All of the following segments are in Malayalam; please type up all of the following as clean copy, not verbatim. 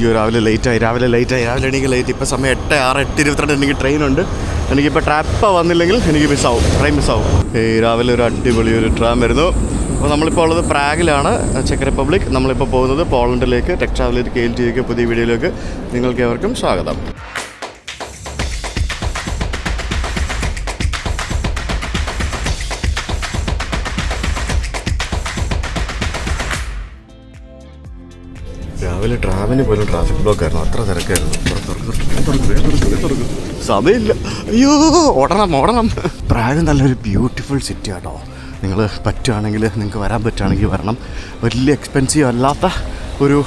അയ്യോ രാവിലെ എനിക്ക് ലേറ്റ്. ഇപ്പോൾ സമയം 8:22 എനിക്ക് ട്രെയിനുണ്ട്. എനിക്കിപ്പോൾ ട്രാപ്പ് വന്നില്ലെങ്കിൽ എനിക്ക് ട്രെയിൻ മിസ്സാവും. രാവിലെ ഒരു അടിപൊളി ഒരു ട്രാം വരുന്നു. അപ്പോൾ നമ്മളിപ്പോൾ ഉള്ളത് പ്രാഗിലാണ്, ചെക്ക് റിപ്പബ്ലിക്. നമ്മളിപ്പോൾ പോകുന്നത് പോളണ്ടിലേക്ക്. ടെക് ട്രാവലർ KLTVക്ക് പുതിയ വീഡിയോയിലേക്ക് നിങ്ങൾക്ക് ഏവർക്കും സ്വാഗതം. രാവിലെ ട്രാമിന് പോലും ട്രാഫിക് ബ്ലോക്ക് ആയിരുന്നു, അത്ര തിരക്കായിരുന്നു. സമയമില്ല, അയ്യോ ഓടണം. പ്രാഗ് നല്ലൊരു ബ്യൂട്ടിഫുൾ സിറ്റി ആട്ടോ. നിങ്ങൾ പറ്റുകയാണെങ്കിൽ, നിങ്ങൾക്ക് വരാൻ പറ്റുകയാണെങ്കിൽ വരണം. വലിയ എക്സ്പെൻസീവ് അല്ലാത്ത ഒരു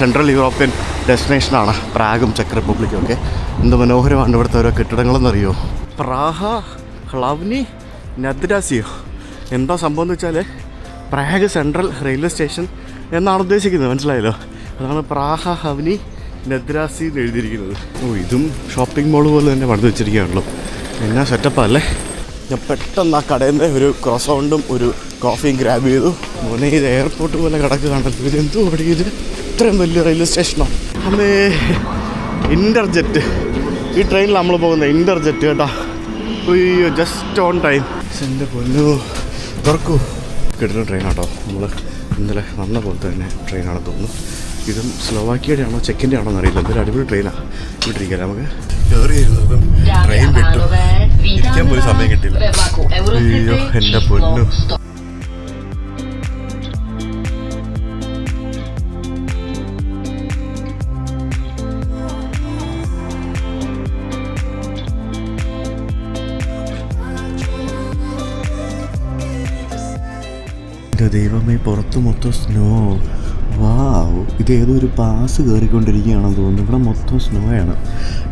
സെൻട്രൽ യൂറോപ്യൻ ഡെസ്റ്റിനേഷനാണ് പ്രാഗും ചെക്ക് റിപ്പബ്ലിക്കും ഒക്കെ. എന്ത് മനോഹരമാണ് ഇവിടുത്തെ ഓരോ കെട്ടിടങ്ങളെന്നറിയോ. പ്രാഹ ഹ്ലവ്നി നദ്രാസിയോ എന്താ സംഭവം എന്ന് വെച്ചാൽ, പ്രാഗ് സെൻട്രൽ റെയിൽവേ സ്റ്റേഷൻ എന്നാണ് ഉദ്ദേശിക്കുന്നത്, മനസ്സിലായല്ലോ. അതാണ് പ്രാഹ ഹവ്നി നദ്രാസി എന്ന് എഴുതിയിരിക്കുന്നത്. ഇതും ഷോപ്പിംഗ് മോൾ പോലെ തന്നെ പണിത് വെച്ചിരിക്കുകയാണല്ലോ. എന്നാ സെറ്റപ്പല്ലേ. ഞാൻ പെട്ടെന്ന് ആ കടയിൽ നിന്ന് ഒരു ക്രോസൗണ്ടും ഒരു കോഫിയും ഗ്രാബ് ചെയ്തു. മോനെ ഇത് എയർപോർട്ട് പോലെ കിടക്കുകയാണല്ലോ. ഇത് എന്തോ ഓടിയത്, ഇത്രയും വലിയ റെയിൽവേ സ്റ്റേഷനോ. അമ്മേ, ഇൻ്റർജെറ്റ്. ഈ ട്രെയിനിൽ നമ്മൾ പോകുന്നത് ഇൻ്റർജെറ്റ് കേട്ടോ. അയ്യോ, ജസ്റ്റ് ഓൺ ടൈം. എൻ്റെ പൊന്നോ, തുറക്കൂ. കിട്ടുന്ന ട്രെയിനാട്ടോ. നമ്മൾ ഇന്നലെ വന്ന പോലത്തെ തന്നെ ട്രെയിനാണെന്ന് തോന്നുന്നു. ഇതും സ്ലോവാക്കിയുടെ ആണോ ചെക്കിൻ്റെ ആണോ എന്നറിയില്ല. എന്തൊരു അടിപൊളി ട്രെയിനാണ്. വിട്ടിരിക്കാം നമുക്ക്. കയറിയിരുന്നതും ട്രെയിൻ വിട്ടു, ഇരിക്കാൻ പോലും സമയം കിട്ടില്ല. അയ്യോ എൻ്റെ പൊന്നു. ദൈവമേ, പുറത്ത് മൊത്തം സ്നോ. വാവ്, ഇത് ഏതോ ഒരു പാസ് കയറിക്കൊണ്ടിരിക്കുകയാണെന്ന് തോന്നുന്നു. ഇവിടെ മൊത്തം സ്നോയാണ്.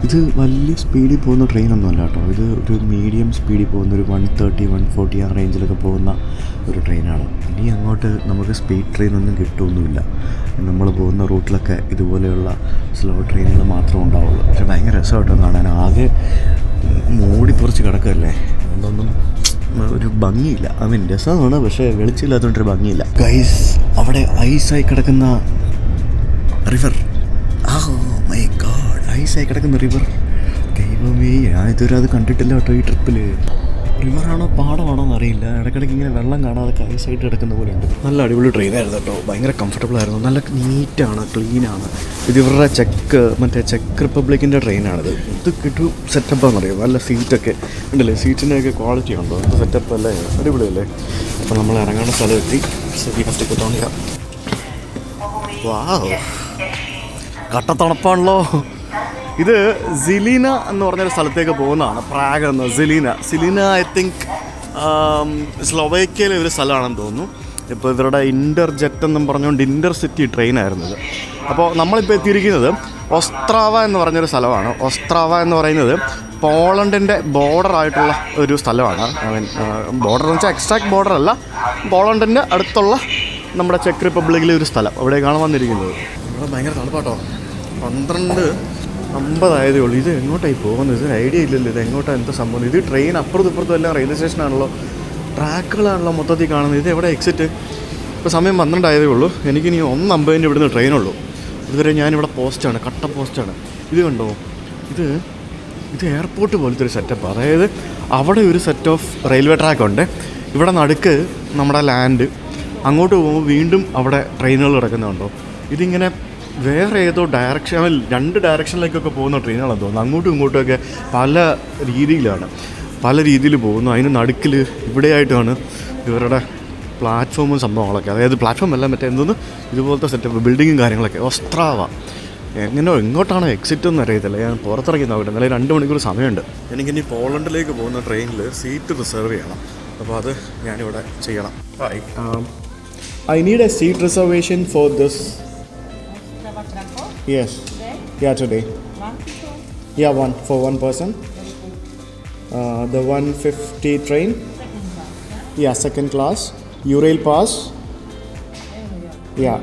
ഇത് വലിയ സ്പീഡിൽ പോകുന്ന ട്രെയിനൊന്നും അല്ല കേട്ടോ. ഇത് ഒരു മീഡിയം സ്പീഡിൽ പോകുന്ന ഒരു 130, 140 ആ റേഞ്ചിലൊക്കെ പോകുന്ന ഒരു ട്രെയിനാണ്. ഇനി അങ്ങോട്ട് നമുക്ക് സ്പീഡ് ട്രെയിനൊന്നും കിട്ടുമൊന്നുമില്ല. നമ്മൾ പോകുന്ന റൂട്ടിലൊക്കെ ഇതുപോലെയുള്ള സ്ലോ ട്രെയിനുകൾ മാത്രമേ ഉണ്ടാവുള്ളൂ. പക്ഷെ ഭയങ്കര രസമായിട്ടോ കാണാൻ. ആകെ മൂടിപ്പുറച്ച് കിടക്കല്ലേ, അതൊന്നും ഒരു ഭംഗിയില്ല. രസമാണ്, പക്ഷേ വെളിച്ചില്ലാത്തതുകൊണ്ടൊരു ഭംഗിയില്ല. ഗൈസ്, അവിടെ ഐസായി കിടക്കുന്ന റിവർ. മൈ ഗോഡ്, ഐസായി കിടക്കുന്ന റിവർ. ദൈവമേ, ഞാൻ ഇതുവരെ അത് കണ്ടിട്ടില്ല കേട്ടോ ഈ ട്രിപ്പിൽ. റിവറാണോ പാടമാണോ എന്നറിയില്ല. ഇടയ്ക്കിടയ്ക്ക് ഇങ്ങനെ വെള്ളം കാണാതെ ഐസായിട്ട് കിടക്കുന്ന പോലെ ഉണ്ട്. നല്ല അടിപൊളി ട്രെയിനായിരുന്നു കേട്ടോ. ഭയങ്കര കംഫർട്ടബിൾ ആയിരുന്നു. നല്ല നീറ്റാണ്, ക്ലീനാണ്. ഇത് ഇവരുടെ ചെക്ക് റിപ്പബ്ലിക്കിൻ്റെ ട്രെയിനാണിത്. ഇത് കിട്ടും സെറ്റപ്പാണെന്ന് അറിയാം. നല്ല സീറ്റൊക്കെ ഉണ്ടല്ലേ, സീറ്റിൻ്റെയൊക്കെ ക്വാളിറ്റി ഉണ്ടോ, എന്ത് സെറ്റപ്പ് അല്ലേ, അടിപൊളിയല്ലേ. അപ്പോൾ നമ്മൾ ഇറങ്ങേണ്ട സ്ഥലം എത്തി. വാവ്, കട്ടത്തണുപ്പാണല്ലോ. ഇത് സിലീന എന്ന് പറഞ്ഞൊരു സ്ഥലത്തേക്ക് പോകുന്നതാണ്. പ്രാഗ് എന്ന് സിലീന ഐ തിങ്ക് സ്ലോവേക്കിയയിലെ ഒരു സ്ഥലമാണെന്ന് തോന്നുന്നു. ഇപ്പോൾ ഇവരുടെ ഇൻ്റർജെറ്റ് എന്നും പറഞ്ഞുകൊണ്ട് ഇൻ്റർസിറ്റി ട്രെയിനായിരുന്നത്. അപ്പോൾ നമ്മളിപ്പോൾ എത്തിയിരിക്കുന്നത് ഒസ്ട്രാവ എന്ന് പറഞ്ഞൊരു സ്ഥലമാണ്. ഒസ്ട്രാവ എന്ന് പറയുന്നത് പോളണ്ടിൻ്റെ ബോർഡറായിട്ടുള്ള ഒരു സ്ഥലമാണ്. ബോർഡർ എന്ന് വെച്ചാൽ എക്സാക്ട് ബോർഡറല്ല, പോളണ്ടിൻ്റെ അടുത്തുള്ള നമ്മുടെ ചെക്ക് റിപ്പബ്ലിക്കിലെ ഒരു സ്ഥലം. അവിടേക്കാണ് വന്നിരിക്കുന്നത്. ഇവിടെ ഭയങ്കര തണുപ്പാട്ടോ. 12:50 ആയതേ ഉള്ളൂ. ഇത് എങ്ങോട്ടായി പോകുന്നത്, ഇത് ഐഡിയ ഇല്ലല്ലോ. ഇത് എങ്ങോട്ടാണ്, എന്താ സംഭവം. ഇത് ട്രെയിൻ അപ്പുറത്തും ഇപ്പുറത്തും എല്ലാം റെയിൽവേ സ്റ്റേഷനാണല്ലോ, ട്രാക്കുകളാണല്ലോ മൊത്തത്തിൽ കാണുന്നത്. ഇത് എവിടെ എക്സിറ്റ്? ഇപ്പോൾ സമയം 12 ആയതേ ഉള്ളൂ. എനിക്കിനി 1:50 ഇവിടുന്ന് ട്രെയിനുള്ളൂ. ഇതുവരെ ഞാനിവിടെ പോസ്റ്റാണ്, കട്ട പോസ്റ്റാണ്. ഇത് കണ്ടോ, ഇത് എയർപോർട്ട് പോലത്തെ ഒരു സെറ്റപ്പ്. അതായത് അവിടെ ഒരു സെറ്റ് ഓഫ് റെയിൽവേ ട്രാക്കുണ്ട്, ഇവിടെ നടുക്ക് നമ്മുടെ ലാൻഡ്. അങ്ങോട്ട് പോകുമ്പോൾ വീണ്ടും അവിടെ ട്രെയിനുകൾ കിടക്കുന്നുണ്ടോ. ഇതിങ്ങനെ വേറെ ഏതോ ഡയറക്ഷൻ, 2 ഡയറക്ഷനിലേക്കൊക്കെ പോകുന്ന ട്രെയിനുകളാണെന്ന് തോന്നുന്നു. അങ്ങോട്ടും ഇങ്ങോട്ടുമൊക്കെ പല രീതിയിൽ പോകുന്നു. അതിന് നടുക്കിൽ ഇവിടെയായിട്ടാണ് ഇവരുടെ പ്ലാറ്റ്ഫോമും സംഭവങ്ങളൊക്കെ. അതായത് പ്ലാറ്റ്ഫോം അല്ല, മറ്റേ എന്തോന്ന് ഇതുപോലത്തെ സെറ്റപ്പ് ബിൽഡിങ്ങും കാര്യങ്ങളൊക്കെ. ഒസ്ട്രാവ എങ്ങോട്ടാണോ എക്സിറ്റ് എന്ന് അറിയത്തില്ല. ഞാൻ പുറത്തിറങ്ങി നോക്കട്ടെ. എന്നാലും 2 മണിക്കൂർ സമയമുണ്ട്. എനിക്കിനി പോളണ്ടിലേക്ക് പോകുന്ന ട്രെയിനിൽ സീറ്റ് റിസർവ് ചെയ്യണം. അപ്പോൾ അത് ഞാനിവിടെ ചെയ്യണം. I need a seat reservation for this. Yes. Yeah, today. Yeah, for one person. The 150 train. Yeah, second class. Eurail pass. Yeah.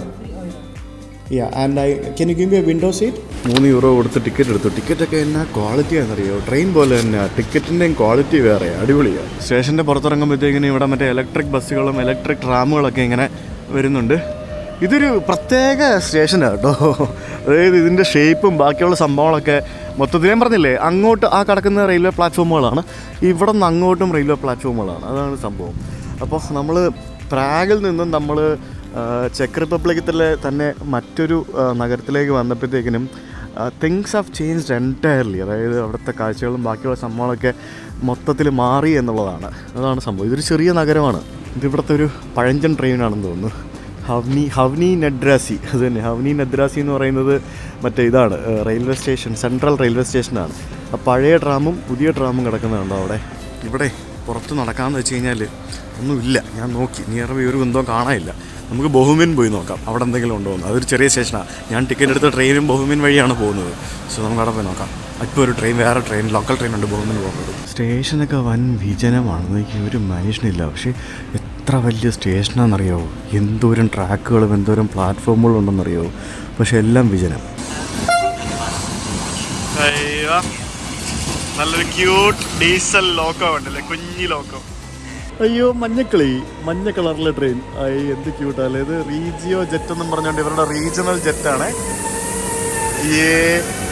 And can you give me a window seat? €3 കൊടുത്ത് ടിക്കറ്റ് എടുത്തു. ടിക്കറ്റൊക്കെ എന്നാ ക്വാളിറ്റിയാണെന്നറിയോ, ട്രെയിൻ പോലെ തന്നെ. ടിക്കറ്റിൻ്റെയും ക്വാളിറ്റി വേറെ, അടിപൊളിയാണ്. സ്റ്റേഷൻ്റെ പുറത്തിറങ്ങുമ്പോഴത്തേക്കിനും ഇവിടെ മറ്റേ ഇലക്ട്രിക് ബസ്സുകളും ഇലക്ട്രിക് ട്രാമുകളൊക്കെ ഇങ്ങനെ വരുന്നുണ്ട്. ഇതൊരു പ്രത്യേക സ്റ്റേഷനാണ് കേട്ടോ. അതായത് ഇതിൻ്റെ ഷേപ്പും ബാക്കിയുള്ള സംഭവങ്ങളൊക്കെ മൊത്തത്തിൽ ഞാൻ പറഞ്ഞില്ലേ, അങ്ങോട്ട് ആ കിടക്കുന്ന റെയിൽവേ പ്ലാറ്റ്ഫോമുകളാണ്, ഇവിടെ നിന്ന് അങ്ങോട്ടും റെയിൽവേ പ്ലാറ്റ്ഫോമുകളാണ്. അതാണ് സംഭവം. അപ്പോൾ നമ്മൾ പ്രാഗിൽ നിന്നും നമ്മൾ ചെക്ക് റിപ്പബ്ലിക്കത്തിലെ തന്നെ മറ്റൊരു നഗരത്തിലേക്ക് വന്നപ്പോഴത്തേക്കിനും തിങ്സ് ഹാവ് ചേഞ്ച്ഡ് എൻറ്റയർലി. അതായത് അവിടുത്തെ കാഴ്ചകളും ബാക്കിയുള്ള സംഭവങ്ങളൊക്കെ മൊത്തത്തിൽ മാറി എന്നുള്ളതാണ്. അതാണ് സംഭവം. ഇതൊരു ചെറിയ നഗരമാണ്. ഇതിവിടുത്തെ ഒരു പഴഞ്ചൻ ട്രെയിനാണെന്ന് തോന്നുന്നു. ഹവ്നി നദ്രാസി. അത് തന്നെ, ഹവ്നി നദ്രാസി എന്ന് പറയുന്നത് മറ്റേ ഇതാണ്, റെയിൽവേ സ്റ്റേഷൻ, സെൻട്രൽ റെയിൽവേ സ്റ്റേഷനാണ്. ആ പഴയ ട്രാമും പുതിയ ട്രാമും കിടക്കുന്നുണ്ടോ അവിടെ. ഇവിടെ പുറത്ത് നടക്കാമെന്ന് വെച്ച് കഴിഞ്ഞാൽ ഒന്നുമില്ല. ഞാൻ നോക്കി, നിയർ ബൈ ഒരു ബന്ധവും കാണാനില്ല. നമുക്ക് ബഹുമിൻ പോയി നോക്കാം, അവിടെ എന്തെങ്കിലും ഉണ്ടോ എന്ന്. അതൊരു ചെറിയ സ്റ്റേഷനാണ്. ഞാൻ ടിക്കറ്റ് എടുത്ത ട്രെയിനും ബഹുമിൻ വഴിയാണ് പോകുന്നത്. സോ നമുക്ക് അവിടെ പോയി നോക്കാം. ഇപ്പോൾ ഒരു ട്രെയിൻ, വേറെ ട്രെയിൻ, ലോക്കൽ ട്രെയിൻ ഉണ്ട് ബഹുമിൻ പോകുന്നത്. സ്റ്റേഷനൊക്കെ വൻ വിജനമാണ്. എനിക്ക് ഒരു മനുഷ്യനില്ല. പക്ഷേ എത്ര വലിയ സ്റ്റേഷനാണെന്നറിയാവോ, എന്തോരം ട്രാക്കുകളും എന്തോരം പ്ലാറ്റ്ഫോമുകളും ഉണ്ടെന്നറിയാവോ. പക്ഷെ എല്ലാം വിജനം. നല്ലൊരു ക്യൂട്ട് ഡീസൽ ലോക്കോ ഉണ്ടല്ലേ, കുഞ്ഞി ലോക്കോ. അയ്യോ, മഞ്ഞക്കിളി, മഞ്ഞ കളറിലെ ട്രെയിൻ. എന്ത് ക്യൂട്ടല്ലേ ഇത്. റീജിയോ ജെറ്റ് എന്നും പറഞ്ഞുകൊണ്ട് ഇവരുടെ റീജിയണൽ ജെറ്റാണ്.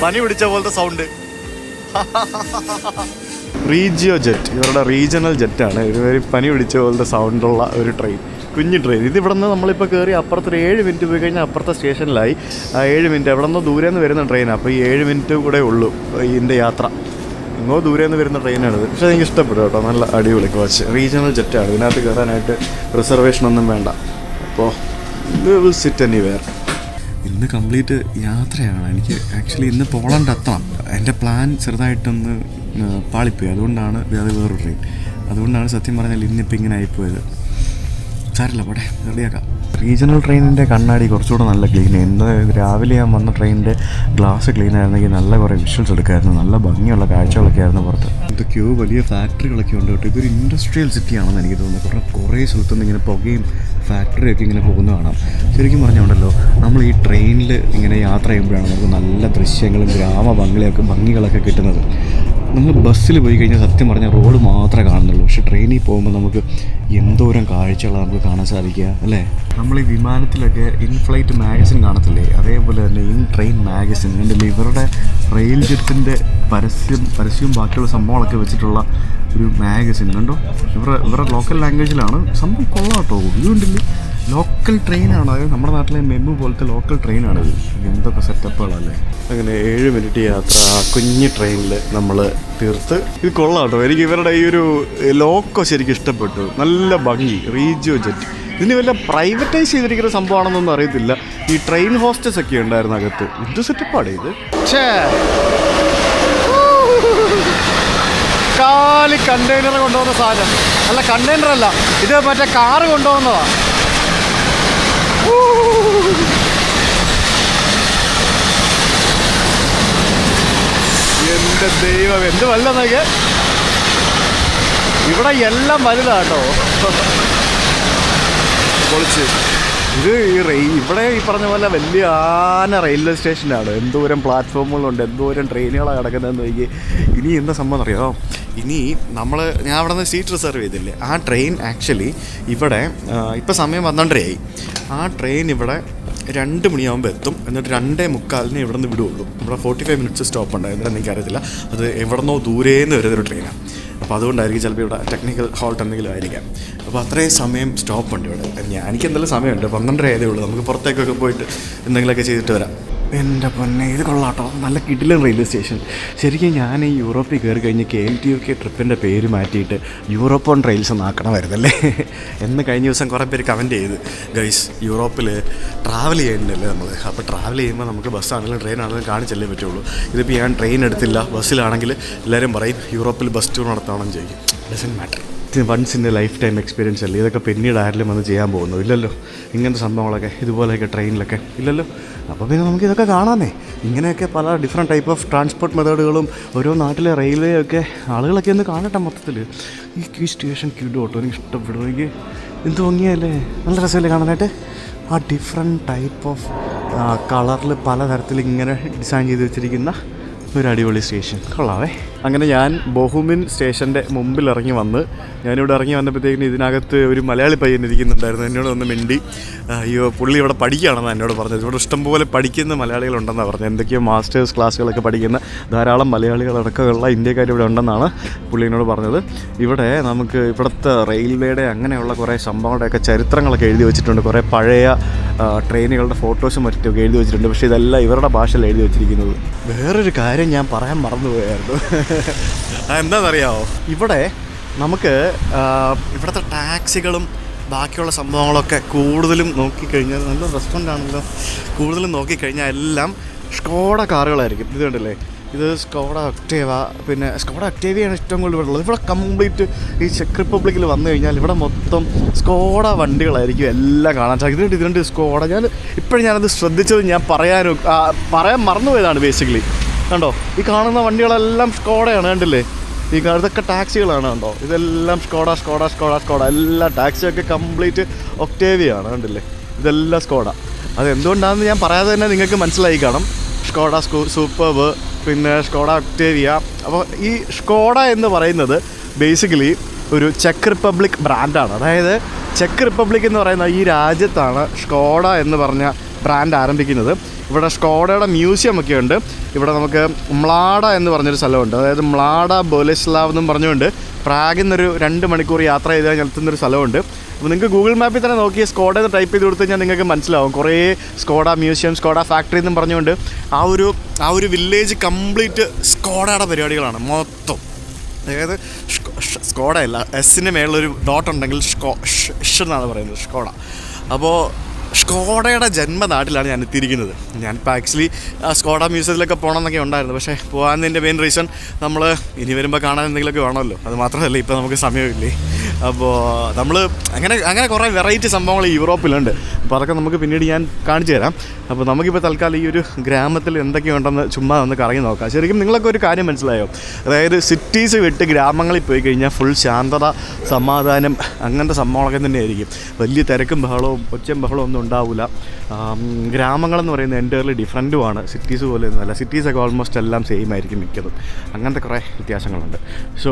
പനി പിടിച്ച പോലത്തെ സൗണ്ട്. റീജിയോ ജെറ്റ് ഇവരുടെ റീജിയണൽ ജെറ്റാണ്. ഇതുവരെ പനി പിടിച്ച പോലത്തെ സൗണ്ടുള്ള ഒരു ട്രെയിൻ, കുഞ്ഞു ട്രെയിൻ. ഇത് ഇവിടെ നിന്ന് നമ്മളിപ്പോൾ കയറി അപ്പുറത്തൊരു 7 മിനിറ്റ് പോയി കഴിഞ്ഞാൽ അപ്പുറത്തെ സ്റ്റേഷനിലായി. 7 മിനിറ്റ് എവിടെ നിന്ന് ദൂരെ നിന്ന് വരുന്ന ട്രെയിനാണ്. അപ്പോൾ ഈ 7 മിനിറ്റ് കൂടെ ഉള്ളൂ ഇതിൻ്റെ യാത്ര. ഇങ്ങോ ദൂരെ നിന്ന് വരുന്ന ട്രെയിനാണിത്. പക്ഷേ എനിക്ക് ഇഷ്ടപ്പെട്ടു കേട്ടോ, നല്ല അടിപൊളി കോച്ച്. റീജിയണൽ ജെറ്റാണ്. ഇതിനകത്ത് കയറാനായിട്ട് റിസർവേഷനൊന്നും വേണ്ട. അപ്പോൾ വിൽ സിറ്റ് എനിവെയർ. ഇന്ന് കംപ്ലീറ്റ് യാത്രയാണ്. എനിക്ക് ആക്ച്വലി ഇന്ന് പോളണ്ട് എത്തണം. എൻ്റെ പ്ലാൻ ചെറുതായിട്ടൊന്ന് പാളിപ്പോയി. അതുകൊണ്ടാണ് അത് വേറൊരു ട്രെയിൻ. അതുകൊണ്ടാണ് സത്യം പറഞ്ഞാൽ ഇന്നിപ്പോൾ ഇങ്ങനെ ആയിപ്പോയത്. സാരില്ല, പോട്ടെ, റെഡിയാക്കാം. റീജിയണൽ ട്രെയിനിൻ്റെ കണ്ണാടി കുറച്ചുകൂടെ നല്ല ക്ലീൻ. ഇന്ന് രാവിലെ ഞാൻ വന്ന ട്രെയിനിൻ്റെ ഗ്ലാസ് ക്ലീൻ ആയിരുന്നെങ്കിൽ നല്ല കുറേ വിഷ്വൽസ് എടുക്കായിരുന്നു. നല്ല ഭംഗിയുള്ള കാഴ്ചകളൊക്കെ ആയിരുന്നു പുറത്ത്. എന്തൊക്കെയോ വലിയ ഫാക്ടറികളൊക്കെ ഉണ്ട് കേട്ടോ. ഇതൊരു ഇൻഡസ്ട്രിയൽ സിറ്റിയാണെന്ന് എനിക്ക് തോന്നുന്നത്. കുറേ സ്ഥലത്തുനിന്ന് ഇങ്ങനെ പുകയും ഫാക്ടറിയൊക്കെ ഇങ്ങനെ പോകുന്ന കാണാം. ശരിക്കും പറഞ്ഞുകൊണ്ടല്ലോ, നമ്മൾ ഈ ട്രെയിനിൽ ഇങ്ങനെ യാത്ര ചെയ്യുമ്പോഴാണ് നമുക്ക് നല്ല ദൃശ്യങ്ങളും ഭംഗികളൊക്കെ കിട്ടുന്നത്. നമ്മൾ ബസ്സിൽ പോയി കഴിഞ്ഞാൽ സത്യം പറഞ്ഞാൽ റോഡ് മാത്രമേ കാണുന്നുള്ളൂ. പക്ഷേ ട്രെയിനിൽ പോകുമ്പോൾ നമുക്ക് എന്തോരം കാഴ്ചകളാണ് നമുക്ക് കാണാൻ സാധിക്കുക അല്ലേ. നമ്മൾ ഈ വിമാനത്തിലൊക്കെ ഇൻഫ്ലൈറ്റ് മാഗസിൻ കാണത്തില്ലേ, അതേപോലെ തന്നെ ഇൻ ട്രെയിൻ മാഗസിൻ. അതിൻ്റെ ഇവരുടെ റെയിൽ ജെറ്റിൻ്റെ പരസ്യവും ബാക്കിയുള്ള സംഭവങ്ങളൊക്കെ വെച്ചിട്ടുള്ള ഒരു മാഗസിൻ കണ്ടോ. ഇവരുടെ ലോക്കൽ ലാംഗ്വേജിലാണ് സംഭവം. കൊള്ളാട്ടോ. ഇതുകൊണ്ടില്ലേ, ലോക്കൽ ട്രെയിനാണ്. അതായത് നമ്മുടെ നാട്ടിലെ മെമ്മു പോലത്തെ ലോക്കൽ ട്രെയിനാണിത്. എന്തൊക്കെ സെറ്റപ്പുകളല്ലേ. അങ്ങനെ 7 മിനിറ്റ് യാത്ര കുഞ്ഞ് ട്രെയിനിൽ നമ്മൾ തീർത്ത്. ഇത് കൊള്ളാട്ടോ. എനിക്ക് ഇവരുടെ ഈ ഒരു ലോക്കോ ശരിക്കും ഇഷ്ടപ്പെട്ടു. നല്ല ഭംഗി. റീജിയോ ജെറ്റ്. ഇതിന് വല്ല പ്രൈവറ്റൈസ് ചെയ്തിരിക്കുന്ന സംഭവമാണെന്നൊന്നും അറിയത്തില്ല. ഈ ട്രെയിൻ ഹോസ്റ്റസ് ഒക്കെ ഉണ്ടായിരുന്നു അകത്ത്. എന്ത് സെറ്റപ്പാണ് ഇത്. കാലി കണ്ടെയ്നർ കൊണ്ടുപോകുന്ന സാധനം അല്ല, കണ്ടെയ്നറല്ല ഇത്, മറ്റേ കാറ് കൊണ്ടുപോകുന്നതാ. എൻ്റെ ദൈവം, എന്ത് വലുതെന്നൊക്കെ. ഇവിടെ എല്ലാം വലുതാട്ടോ. പൊളിച്ച്. ഇത് ഇവിടെ ഈ പറഞ്ഞ പോലെ വലിയ റെയിൽവേ സ്റ്റേഷനാണ്. എന്തോരം പ്ലാറ്റ്ഫോമുകളുണ്ട്, എന്തോരം ട്രെയിനുകളാണ് കിടക്കുന്നതെന്ന് നോക്കി. ഇനി എന്താ സംഭവം അറിയാമോ, ഇനി ഞാൻ അവിടെ നിന്ന് സീറ്റ് റിസർവ് ചെയ്തില്ലേ, ആ ട്രെയിൻ ആക്ച്വലി ഇവിടെ ഇപ്പോൾ സമയം 12:30 ആ ട്രെയിൻ ഇവിടെ 2 മണിയാകുമ്പോൾ എത്തും. എന്നിട്ട് 2:45 ഇവിടെ നിന്ന് വിടുകയുള്ളൂ. ഇവിടെ 45 മിനിറ്റ്സ് സ്റ്റോപ്പ് ഉണ്ട്. എന്താണെന്ന് എനിക്കറിയത്തില്ല. അത് എവിടെന്നോ ദൂരേന്ന് വരുന്നൊരു ട്രെയിനാണ്. അപ്പോൾ അതുകൊണ്ടായിരിക്കും ചിലപ്പോൾ ഇവിടെ ടെക്നിക്കൽ ഹോൾട്ട് എന്തെങ്കിലും ആയിരിക്കാം. അപ്പോൾ അത്രയും സമയം സ്റ്റോപ്പ് ഉണ്ട് ഇവിടെ. എനിക്ക് എന്തെങ്കിലും സമയമുണ്ട്, 12:30 ആയതേ ഉള്ളൂ. നമുക്ക് പുറത്തേക്കൊക്കെ പോയിട്ട് എന്തെങ്കിലുമൊക്കെ ചെയ്തിട്ട് വരാം. എൻ്റെ പൊന്നെ, ഇത് കൊള്ളാട്ടോ. നല്ല കിടിലൻ റെയിൽവേ സ്റ്റേഷൻ. ശരിക്കും ഞാൻ ഈ യൂറോപ്പിൽ കയറി കഴിഞ്ഞ് KLTUK ട്രിപ്പിൻ്റെ പേര് മാറ്റിയിട്ട് യൂറോപ്പ് ഓൺ ട്രെയിൽസ് എന്നാക്കണമായിരുന്നല്ലേ എന്ന് കഴിഞ്ഞ ദിവസം കുറേ പേര് കമൻറ്റ് ചെയ്ത്. ഗൈസ്, യൂറോപ്പിൽ ട്രാവൽ ചെയ്യണ്ടല്ലേ നമ്മൾ. അപ്പോൾ ട്രാവൽ ചെയ്യുമ്പോൾ നമുക്ക് ബസ്സാണെങ്കിലും ട്രെയിനാണെങ്കിലും കാണിച്ചല്ലേ പറ്റുള്ളൂ. ഇതിപ്പോൾ ഞാൻ ട്രെയിൻ എടുത്തില്ല, ബസ്സിലാണെങ്കിൽ എല്ലാവരും പറയും യൂറോപ്പിൽ ബസ് ടൂർ നടത്തണമെന്ന് ചോദിക്കും. Doesn't matter. Once in a lifetime experience അല്ലേ ഇതൊക്കെ. പിന്നീട് ആരെങ്കിലും വന്ന് ചെയ്യാൻ പോകുന്നു ഇല്ലല്ലോ. ഇങ്ങനത്തെ സംഭവങ്ങളൊക്കെ ഇതുപോലെയൊക്കെ ട്രെയിനിലൊക്കെ ഇല്ലല്ലോ. അപ്പോൾ പിന്നെ നമുക്ക് ഇതൊക്കെ കാണാമേ. ഇങ്ങനെയൊക്കെ പല ഡിഫറെൻറ്റ് ടൈപ്പ് ഓഫ് ട്രാൻസ്പോർട്ട് മെത്തേഡുകളും ഓരോ നാട്ടിലെ റെയിൽവേ ഒക്കെ ആളുകളൊക്കെ ഒന്ന് കാണട്ടെ മൊത്തത്തിൽ. ഈ സ്റ്റേഷൻ കിടും കേട്ടോ, എനിക്ക് ഇഷ്ടപ്പെടും. എനിക്ക് എന്ത് ഭംഗിയല്ലേ, നല്ല രസമല്ലേ കാണാനായിട്ട്. ആ ഡിഫറെൻറ്റ് ടൈപ്പ് ഓഫ് കളറിൽ പലതരത്തിൽ ഇങ്ങനെ ഡിസൈൻ ചെയ്ത് വെച്ചിരിക്കുന്ന ഒരു അടിപൊളി സ്റ്റേഷൻ കൊള്ളാവേ. അങ്ങനെ ഞാൻ ബൊഹുമിൻ സ്റ്റേഷൻ്റെ മുമ്പിൽ ഇറങ്ങി വന്ന് ഞാനിവിടെ ഇറങ്ങി വന്നപ്പോഴത്തേക്കിന് ഇതിനകത്ത് ഒരു മലയാളി പയ്യൻ ഇരിക്കുന്നുണ്ടായിരുന്നു. എന്നോട് ഒന്ന് മിണ്ടി. അയ്യോ പുള്ളി ഇവിടെ പഠിക്കുകയാണെന്ന് എന്നോട് പറഞ്ഞത്. ഇവിടെ ഇഷ്ടംപോലെ പഠിക്കുന്ന മലയാളികളുണ്ടെന്നാണ് പറഞ്ഞത്. എന്തൊക്കെയോ മാസ്റ്റേഴ്സ് ക്ലാസ്സുകളൊക്കെ പഠിക്കുന്ന ധാരാളം മലയാളികളടക്കമുള്ള ഇന്ത്യക്കാർ ഇവിടെ ഉണ്ടെന്നാണ് പുള്ളി എന്നോട് പറഞ്ഞത്. ഇവിടെ നമുക്ക് ഇവിടുത്തെ റെയിൽവേയുടെ അങ്ങനെയുള്ള കുറേ സംഭവങ്ങളുടെയൊക്കെ ചരിത്രങ്ങളൊക്കെ എഴുതി വെച്ചിട്ടുണ്ട്. കുറേ പഴയ ട്രെയിനുകളുടെ ഫോട്ടോസും മറ്റും എഴുതി വെച്ചിട്ടുണ്ട്. പക്ഷേ ഇതെല്ലാം ഇവരുടെ ഭാഷയിൽ എഴുതി വെച്ചിരിക്കുന്നത്. വേറൊരു കാര്യം ഞാൻ പറയാൻ മറന്നുപോയായിരുന്നു. എന്താണെന്നറിയാമോ, ഇവിടെ നമുക്ക് ഇവിടുത്തെ ടാക്സികളും ബാക്കിയുള്ള സംഭവങ്ങളൊക്കെ കൂടുതലും നോക്കിക്കഴിഞ്ഞാൽ, നല്ല റെസ്റ്റോറൻ്റ് ആണല്ലോ, കൂടുതലും നോക്കിക്കഴിഞ്ഞാൽ എല്ലാം സ്കോഡ കാറുകളായിരിക്കും. ഇത് കണ്ടില്ലേ, ഇത് സ്കോഡ ഒക്ടേവ. പിന്നെ സ്കോഡ ഒക്ടേവിയാണ് ഇഷ്ടം കൂടുതൽ ഇവിടെ ഉള്ളത്. ഇവിടെ കംപ്ലീറ്റ് ഈ ചെക്ക് റിപ്പബ്ലിക്കിൽ വന്നു കഴിഞ്ഞാൽ ഇവിടെ മൊത്തം സ്കോഡ വണ്ടികളായിരിക്കും എല്ലാം കാണാൻ സാധിക്കും. ഇതിനുണ്ട് സ്കോഡ. ഞാനത് ശ്രദ്ധിച്ചത് ഞാൻ പറയാൻ മറന്നുപോയതാണ് ബേസിക്കലി. കണ്ടോ, ഈ കാണുന്ന വണ്ടികളെല്ലാം സ്കോഡയാണ്. കണ്ടില്ലേ, ഇതൊക്കെ ടാക്സികളാണ്. കണ്ടോ, ഇതെല്ലാം സ്കോഡ എല്ലാ ടാക്സിയൊക്കെ കംപ്ലീറ്റ് ഒക്ടേവിയാണ്. കണ്ടില്ലേ, ഇതെല്ലാം സ്കോഡ. അതെന്തുകൊണ്ടാണെന്ന് ഞാൻ പറയാതെ തന്നെ നിങ്ങൾക്ക് മനസ്സിലായി കാണും. സ്കോഡ സൂപ്പർബ്, പിന്നെ സ്കോഡ ഒക്ടേവിയ. അപ്പോൾ ഈ സ്കോഡ എന്ന് പറയുന്നത് ബേസിക്കലി ഒരു ചെക്ക് റിപ്പബ്ലിക് ബ്രാൻഡാണ്. അതായത് ചെക്ക് റിപ്പബ്ലിക് എന്ന് പറയുന്ന ഈ രാജ്യത്താണ് സ്കോഡ എന്ന് പറഞ്ഞ ബ്രാൻഡ് ആരംഭിക്കുന്നത്. ഇവിടെ സ്കോഡയുടെ മ്യൂസിയം ഒക്കെ ഉണ്ട്. ഇവിടെ നമുക്ക് മ്ലാഡ എന്ന് പറഞ്ഞൊരു സ്ഥലമുണ്ട്. അതായത് മ്ലാഡ ബോലെസ്ലാവ് എന്നും പറഞ്ഞുകൊണ്ട് പ്രാഗിൽ നിന്നൊരു 2 മണിക്കൂർ യാത്ര ചെയ്താൽ എത്തുന്നൊരു സ്ഥലമുണ്ട്. അപ്പോൾ നിങ്ങൾക്ക് ഗൂഗിൾ മാപ്പിൽ തന്നെ നോക്കി സ്കോഡ എന്ന് ടൈപ്പ് ചെയ്ത് കൊടുത്തു കഴിഞ്ഞാൽ നിങ്ങൾക്ക് മനസ്സിലാവും. കുറേ സ്കോഡ മ്യൂസിയം, സ്കോഡ ഫാക്ടറി എന്നും പറഞ്ഞുകൊണ്ട് ആ ഒരു വില്ലേജ് കംപ്ലീറ്റ് സ്കോഡയുടെ പരിപാടികളാണ് മൊത്തം. അതായത് സ്കോഡ അല്ല, എസ്സിന് മേളിലൊരു ഡോട്ട് ഉണ്ടെങ്കിൽ എന്നാണ് പറയുന്നത്, സ്കോഡ. അപ്പോൾ സ്കോഡയുടെ ജന്മനാട്ടിലാണ് ഞാൻ എത്തിയിരിക്കുന്നത്. ഞാനിപ്പോൾ ആക്ച്വലി സ്കോഡ മ്യൂസിയത്തിലൊക്കെ പോകണമെന്നൊക്കെ ഉണ്ടായിരുന്നു. പക്ഷേ പോകാനതിൻ്റെ മെയിൻ റീസൺ നമ്മൾ ഇനി വരുമ്പോൾ കാണാൻ എന്തെങ്കിലുമൊക്കെ വേണമല്ലോ. അത് മാത്രമല്ല ഇപ്പോൾ നമുക്ക് സമയമില്ലേ. അപ്പോൾ നമ്മൾ അങ്ങനെ കുറേ വെറൈറ്റി സംഭവങ്ങൾ ഈ യൂറോപ്പിലുണ്ട്. അപ്പോൾ അതൊക്കെ നമുക്ക് പിന്നീട് ഞാൻ കാണിച്ചു തരാം. അപ്പോൾ നമുക്കിപ്പോൾ തൽക്കാലം ഈ ഒരു ഗ്രാമത്തിൽ എന്തൊക്കെയുണ്ടെന്ന് ചുമ്മാ ഒന്ന് കറങ്ങി നോക്കാം. ശരിക്കും നിങ്ങളൊക്കെ ഒരു കാര്യം മനസ്സിലായോ? അതായത് സിറ്റീസ് വിട്ട് ഗ്രാമങ്ങളിൽ പോയി കഴിഞ്ഞാൽ ഫുൾ ശാന്തത, സമാധാനം, അങ്ങനത്തെ സംഭവങ്ങളൊക്കെ തന്നെയായിരിക്കും. വലിയ തിരക്കും ബഹളവും ഒച്ചയും ബഹളവും ഒന്നും ഉണ്ടാവില്ല. ഗ്രാമങ്ങളെന്ന് പറയുന്നത് എൻ്റയർലി ഡിഫറൻറ്റുമാണ്. സിറ്റീസ് പോലെ ഒന്നുമല്ല. സിറ്റീസൊക്കെ ഓൾമോസ്റ്റ് എല്ലാം സെയിം ആയിരിക്കും മിക്കതും. അങ്ങനത്തെ കുറേ വ്യത്യാസങ്ങളുണ്ട്. സോ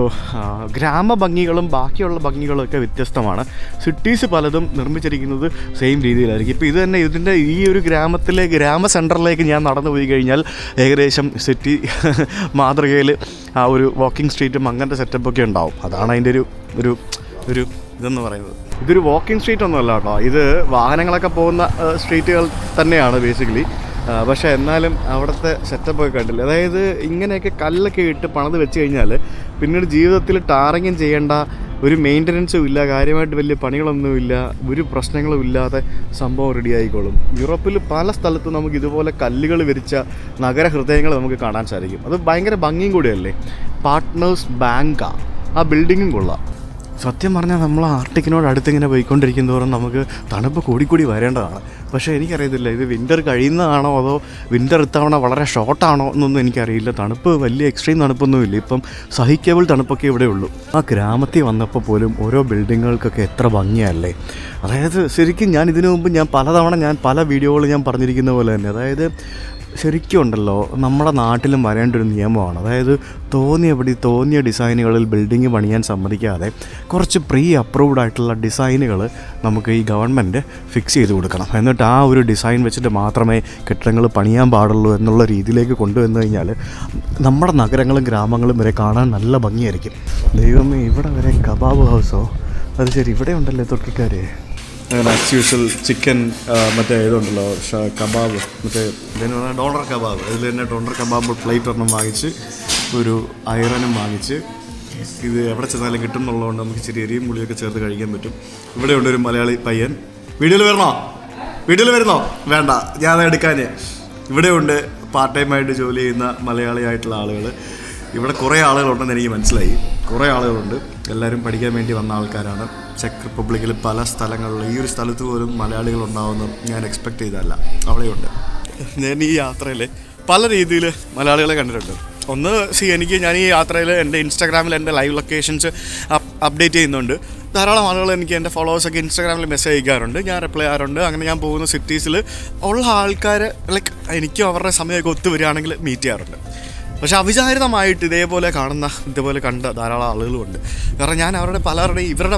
ഗ്രാമഭംഗികളും ബാക്കിയുള്ള ഭംഗികളൊക്കെ വ്യത്യസ്തമാണ്. സിറ്റീസ് പലതും നിർമ്മിച്ചിരിക്കുന്നത് സെയിം രീതിയിലായിരിക്കും. ഇപ്പോൾ ഇത് തന്നെ ഇതിൻ്റെ ഈ ഒരു ഗ്രാമ സെൻറ്ററിലേക്ക് ഞാൻ നടന്നു പോയി കഴിഞ്ഞാൽ ഏകദേശം സിറ്റി മാതൃകയിൽ ആ ഒരു വാക്കിംഗ് സ്ട്രീറ്റും അങ്ങനത്തെ സെറ്റപ്പൊക്കെ ഉണ്ടാവും. അതാണ് അതിൻ്റെ ഒരു ഇതെന്ന് പറയുന്നത്. ഇതൊരു വാക്കിംഗ് സ്ട്രീറ്റ് ഒന്നുമല്ല കേട്ടോ, ഇത് വാഹനങ്ങളൊക്കെ പോകുന്ന സ്ട്രീറ്റുകൾ തന്നെയാണ് ബേസിക്കലി. പക്ഷേ എന്നാലും അവിടുത്തെ സെറ്റപ്പൊക്കെ കണ്ടില്ല. അതായത് ഇങ്ങനെയൊക്കെ കല്ലൊക്കെ ഇട്ട് പണിത് വെച്ച് കഴിഞ്ഞാൽ പിന്നീട് ജീവിതത്തിൽ ടാറിങ്ങും ചെയ്യേണ്ട, ഒരു മെയിൻ്റനൻസും ഇല്ല, കാര്യമായിട്ട് വലിയ പണികളൊന്നുമില്ല, ഒരു പ്രശ്നങ്ങളും ഇല്ലാതെ സംഭവം റെഡി ആയിക്കോളും. യൂറോപ്പിൽ പല സ്ഥലത്തും നമുക്ക് ഇതുപോലെ കല്ലുകൾ വിരിച്ച നഗരഹൃദയങ്ങൾ നമുക്ക് കാണാൻ സാധിക്കും. അത് ഭയങ്കര ഭംഗിയും കൂടിയല്ലേ. പാർട്ട്നേഴ്സ് ബാങ്കാണ് ആ ബിൽഡിങ്ങും കൊള്ളാം. സത്യം പറഞ്ഞാൽ നമ്മൾ ആർട്ടിക്കിനോട് അടുത്തിങ്ങനെ പോയിക്കൊണ്ടിരിക്കുന്നതോറും നമുക്ക് തണുപ്പ് കൂടിക്കൂടി വരേണ്ടതാണ്. പക്ഷേ എനിക്കറിയത്തില്ല ഇത് വിൻ്റർ കഴിയുന്നതാണോ അതോ വിൻ്റർ ഇത്തവണ വളരെ ഷോർട്ടാണോ എന്നൊന്നും എനിക്കറിയില്ല. തണുപ്പ് വലിയ എക്സ്ട്രീം തണുപ്പൊന്നുമില്ല. ഇപ്പം സഹിക്കബിൾ തണുപ്പൊക്കെ ഇവിടെ ഉള്ളൂ. ആ ഗ്രാമത്തിൽ വന്നപ്പോൾ പോലും ഓരോ ബിൽഡിങ്ങുകൾക്കൊക്കെ എത്ര ഭംഗിയല്ലേ. അതായത് ശരിക്കും ഞാൻ ഇതിനു മുമ്പ് പലതവണ പല വീഡിയോകൾ ഞാൻ പറഞ്ഞിരിക്കുന്ന പോലെ തന്നെ, അതായത് ശരിക്കും ഉണ്ടല്ലോ നമ്മുടെ നാട്ടിലും വരേണ്ട ഒരു നിയമമാണ്. അതായത് തോന്നിയ ഡിസൈനുകളിൽ ബിൽഡിങ് പണിയാൻ സമ്മതിക്കാതെ കുറച്ച് പ്രീ അപ്രൂവ്ഡ് ആയിട്ടുള്ള ഡിസൈനുകൾ നമുക്ക് ഈ ഗവൺമെൻറ് ഫിക്സ് ചെയ്ത് കൊടുക്കണം. എന്നിട്ട് ആ ഒരു ഡിസൈൻ വെച്ചിട്ട് മാത്രമേ കെട്ടിടങ്ങൾ പണിയാൻ പാടുള്ളൂ എന്നുള്ള രീതിയിലേക്ക് കൊണ്ടുവന്നു കഴിഞ്ഞാൽ നമ്മുടെ നഗരങ്ങളും ഗ്രാമങ്ങളും വരെ കാണാൻ നല്ല ഭംഗിയായിരിക്കും. ദൈവമേ, ഇവിടെ വരെ കബാബ് ഹൗസോ? അത് ശരി, ഇവിടെ ഉണ്ടല്ലേ തൊട്ടിക്കാർ. അങ്ങനെ ആസ് യൂഷ്വൽ ചിക്കൻ മറ്റേ ഇതുണ്ടല്ലോ കബാബ്, മറ്റേ ഇതിന് ഡോണർ കബാബ്. ഇതിൽ തന്നെ ഡോണർ കബാബ് പ്ലേറ്റ് ഒരെണ്ണം വാങ്ങിച്ച് ഒരു അയറനും വാങ്ങിച്ച് ഇത് എവിടെ ചെന്നാലും കിട്ടും എന്നുള്ളതുകൊണ്ട് നമുക്ക് ഇച്ചിരി എരിയും പുളിയൊക്കെ ചേർത്ത് കഴിക്കാൻ പറ്റും. ഇവിടെ ഉണ്ട് ഒരു മലയാളി പയ്യൻ. വീഡിയോയിൽ വരുന്നോ? വേണ്ട, ഞാൻ എടുക്കാൻ. ഇവിടെ ഉണ്ട് പാർട്ട് ടൈമായിട്ട് ജോലി ചെയ്യുന്ന മലയാളിയായിട്ടുള്ള ആളുകൾ. ഇവിടെ കുറേ ആളുകളുണ്ടെന്ന് എനിക്ക് മനസ്സിലായി. കുറേ ആളുകളുണ്ട്, എല്ലാവരും പഠിക്കാൻ വേണ്ടി വന്ന ആൾക്കാരാണ്. ചെക്ക് റിപ്പബ്ലിക്കിൽ പല സ്ഥലങ്ങളിൽ, ഈ ഒരു സ്ഥലത്ത് പോലും മലയാളികളുണ്ടാവുമെന്ന് ഞാൻ എക്സ്പെക്റ്റ് ചെയ്തതല്ല. അവിടെയുണ്ട്. ഞാൻ ഈ യാത്രയിൽ പല രീതിയിൽ മലയാളികളെ കണ്ടിട്ടുണ്ട്. ഒന്ന് ഞാൻ ഈ യാത്രയിൽ എൻ്റെ ഇൻസ്റ്റാഗ്രാമിൽ എൻ്റെ ലൈവ് ലൊക്കേഷൻസ് അപ്ഡേറ്റ് ചെയ്യുന്നുണ്ട്. ധാരാളം ആളുകൾ എനിക്ക് എൻ്റെ ഫോളോവേഴ്സൊക്കെ ഇൻസ്റ്റാഗ്രാമിൽ മെസ്സേജ് അയക്കാറുണ്ട്, ഞാൻ റിപ്ലൈ ചെയ്യാറുണ്ട്. അങ്ങനെ ഞാൻ പോകുന്ന സിറ്റീസിൽ ഉള്ള ആൾക്കാർ എനിക്കും അവരുടെ സമയമൊക്കെ ഒത്തു വരികയാണെങ്കിൽ മീറ്റ് ചെയ്യാറുണ്ട്. പക്ഷെ അവിചാരിതമായിട്ട് ഇതേപോലെ കണ്ട ധാരാളം ആളുകളുമുണ്ട്. കാരണം ഞാൻ ഇവരുടെ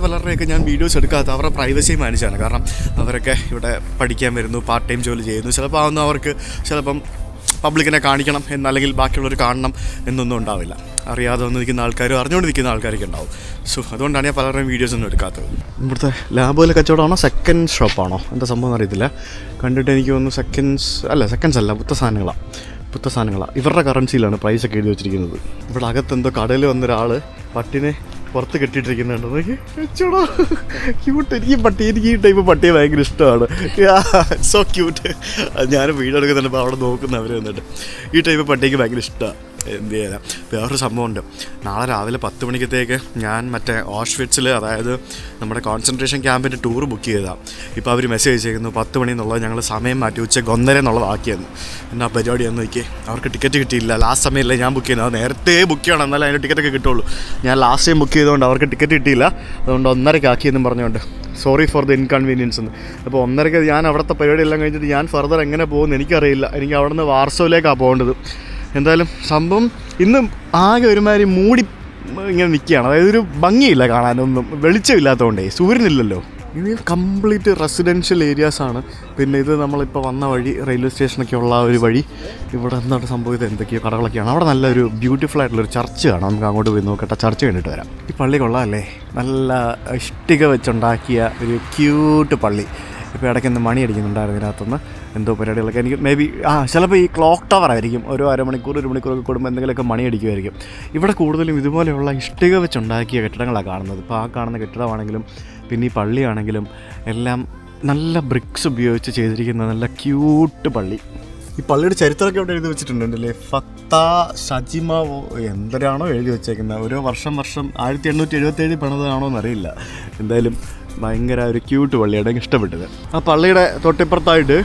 പലരുടെയൊക്കെ ഞാൻ വീഡിയോസ് എടുക്കാത്ത അവരുടെ പ്രൈവസി മാനിച്ചാണ്. കാരണം അവരൊക്കെ ഇവിടെ പഠിക്കാൻ വരുന്നു, പാർട്ട് ടൈം ജോലി ചെയ്യുന്നു. ചിലപ്പോൾ അവർക്ക് ചിലപ്പം പബ്ലിക്കിനെ കാണിക്കണം അല്ലെങ്കിൽ ബാക്കിയുള്ളവർ കാണണം എന്നൊന്നും ഉണ്ടാവില്ല. അറിയാതെ വന്ന് നിൽക്കുന്ന ആൾക്കാരും അറിഞ്ഞുകൊണ്ട് നിൽക്കുന്ന ആൾക്കാരൊക്കെ ഉണ്ടാവും. സോ അതുകൊണ്ടാണ് ഞാൻ പലരുടെയും വീഡിയോസൊന്നും എടുക്കാത്തത്. ഇവിടുത്തെ ലാബോയിലെ കച്ചവടമാണോ സെക്കൻഡ് ഷോപ്പാണോ എന്താ സംഭവം അറിയത്തില്ല. കണ്ടിട്ട് എനിക്ക് തോന്നുന്നു സെക്കൻഡ്സ് അല്ല പുത്ത സാധനങ്ങളാണ്. ഇവരുടെ കറൻസിയിലാണ് പ്രൈസൊക്കെ എഴുതി വെച്ചിരിക്കുന്നത്. ഇവിടെ അകത്തെന്തോ കടയിൽ വന്നൊരാൾ പട്ടിനെ പുറത്ത് കെട്ടിയിട്ടിരിക്കുന്നുണ്ട്. വെച്ചോടാ ക്യൂട്ട്. എനിക്ക് ഈ ടൈപ്പ് പട്ടിയെ ഭയങ്കര ഇഷ്ടമാണ്. So cute. ഞാൻ വീഡിയോ എടുക്കുന്നുണ്ട്. അവിടെ നോക്കുന്നവർ വന്നിട്ട് ഈ ടൈപ്പ് പട്ടിക്ക് ഭയങ്കര ഇഷ്ടമാണ്. എന്ത് ചെയ്യാനാണ്. വേറൊരു സംഭവമുണ്ട്. നാളെ രാവിലെ 10 മണിക്കത്തേക്ക് ഞാൻ മറ്റേ ഓഷ്വിറ്റ്സിൽ, അതായത് നമ്മുടെ കോൺസെൻട്രേഷൻ ക്യാമ്പിൻ്റെ ടൂർ ബുക്ക് ചെയ്തതാണ്. ഇപ്പോൾ അവർ മെസ്സേജ് അയച്ചേക്കുന്നു 10 മണി എന്നുള്ളത് ഞങ്ങൾ സമയം മാറ്റി ഉച്ചയ്ക്ക് 1:30 എന്നുള്ളതാക്കിയെന്ന്. എന്നാ പരിപാടി എന്ന് നോക്കിയേ, അവർക്ക് ടിക്കറ്റ് കിട്ടിയില്ല. ലാസ്റ്റ് സമയമല്ലേ ഞാൻ ബുക്ക് ചെയ്യുന്നത്. അത് നേരത്തെ ബുക്ക് ചെയ്യണം, എന്നാലും അതിൻ്റെ ടിക്കറ്റൊക്കെ കിട്ടുള്ളൂ. ഞാൻ ലാസ്റ്റ് ടൈം ബുക്ക് ചെയ്തുകൊണ്ട് അവർക്ക് ടിക്കറ്റ് കിട്ടിയില്ല. അതുകൊണ്ട് 1:30 ആക്കിയെന്നും പറഞ്ഞുകൊണ്ട് സോറി ഫോർ ദ ഇൻകൺവീനിയൻസ് എന്ന്. അപ്പോൾ 1:30 ഞാൻ അവിടുത്തെ പരിപാടി എല്ലാം കഴിഞ്ഞിട്ട് ഞാൻ ഫർദർ എങ്ങനെ പോകുമെന്ന് എനിക്കറിയില്ല. എനിക്ക് അവിടെ നിന്ന് വാർസോയിലേക്കാണ് പോകേണ്ടത്. എന്തായാലും സംഭവം ഇന്ന് ആകെ ഒരുമാതിരി മൂടി ഇങ്ങനെ നിൽക്കുകയാണ്. അതായത് ഒരു ഭംഗിയില്ല കാണാനൊന്നും, വെളിച്ചമില്ലാത്തതുകൊണ്ടേ, സൂര്യനില്ലല്ലോ. ഇത് കംപ്ലീറ്റ് റെസിഡൻഷ്യൽ ഏരിയാസാണ്. പിന്നെ ഇത് നമ്മളിപ്പോൾ വന്ന വഴി റെയിൽവേ സ്റ്റേഷനൊക്കെ ഉള്ള ഒരു വഴി. ഇവിടെ എന്താണ് സംഭവിച്ചത്, എന്തൊക്കെയോ കടകളൊക്കെയാണ്. അവിടെ നല്ലൊരു ബ്യൂട്ടിഫുൾ ആയിട്ടുള്ളൊരു ചർച്ച് കാണാം. നമുക്ക് അങ്ങോട്ട് പോയി നോക്കട്ടെ, ചർച്ച കണ്ടിട്ട് വരാം. ഈ പള്ളി കൊള്ളാമല്ലേ, നല്ല ഇഷ്ടിക വെച്ചുണ്ടാക്കിയ ഒരു ക്യൂട്ട് പള്ളി. ഇപ്പോൾ ഇടയ്ക്കൊന്ന് മണി അടിക്കുന്നുണ്ടായിരുന്നു ഇതിനകത്തുനിന്ന്, എന്തോ പരിപാടികളൊക്കെ. എനിക്ക് മേ ബി ചിലപ്പോൾ ഈ ക്ലോക്ക് ടവർ ആയിരിക്കും. ഒരു മണിക്കൂറൊക്കെ കൂടുമ്പോൾ എന്തെങ്കിലുമൊക്കെ മണി അടിക്കുമായിരിക്കും. ഇവിടെ കൂടുതലും ഇതുപോലെയുള്ള ഇഷ്ടിക വെച്ചുണ്ടാക്കിയ കെട്ടിടങ്ങളാണ് കാണുന്നത്. ഇപ്പോൾ ആ കാണുന്ന കെട്ടിടമാണെങ്കിലും പിന്നെ ഈ പള്ളിയാണെങ്കിലും എല്ലാം നല്ല ബ്രിക്സ് ഉപയോഗിച്ച് ചെയ്തിരിക്കുന്ന നല്ല ക്യൂട്ട് പള്ളി. ഈ പള്ളിയുടെ ചരിത്രമൊക്കെ ഇവിടെ എഴുതി വെച്ചിട്ടുണ്ടല്ലേ. ഫത്ത ഷജിമ എന്തരാണോ എഴുതി വെച്ചേക്കുന്നത്. ഓരോ വർഷം 1877 പണിതാണോ എന്നറിയില്ല. എന്തായാലും ഭയങ്കര ഒരു ക്യൂട്ട് പള്ളിയാണ്, എനിക്ക് ഇഷ്ടപ്പെട്ടത്. ആ പള്ളിയുടെ തൊട്ടിപ്പുറത്തായിട്ട്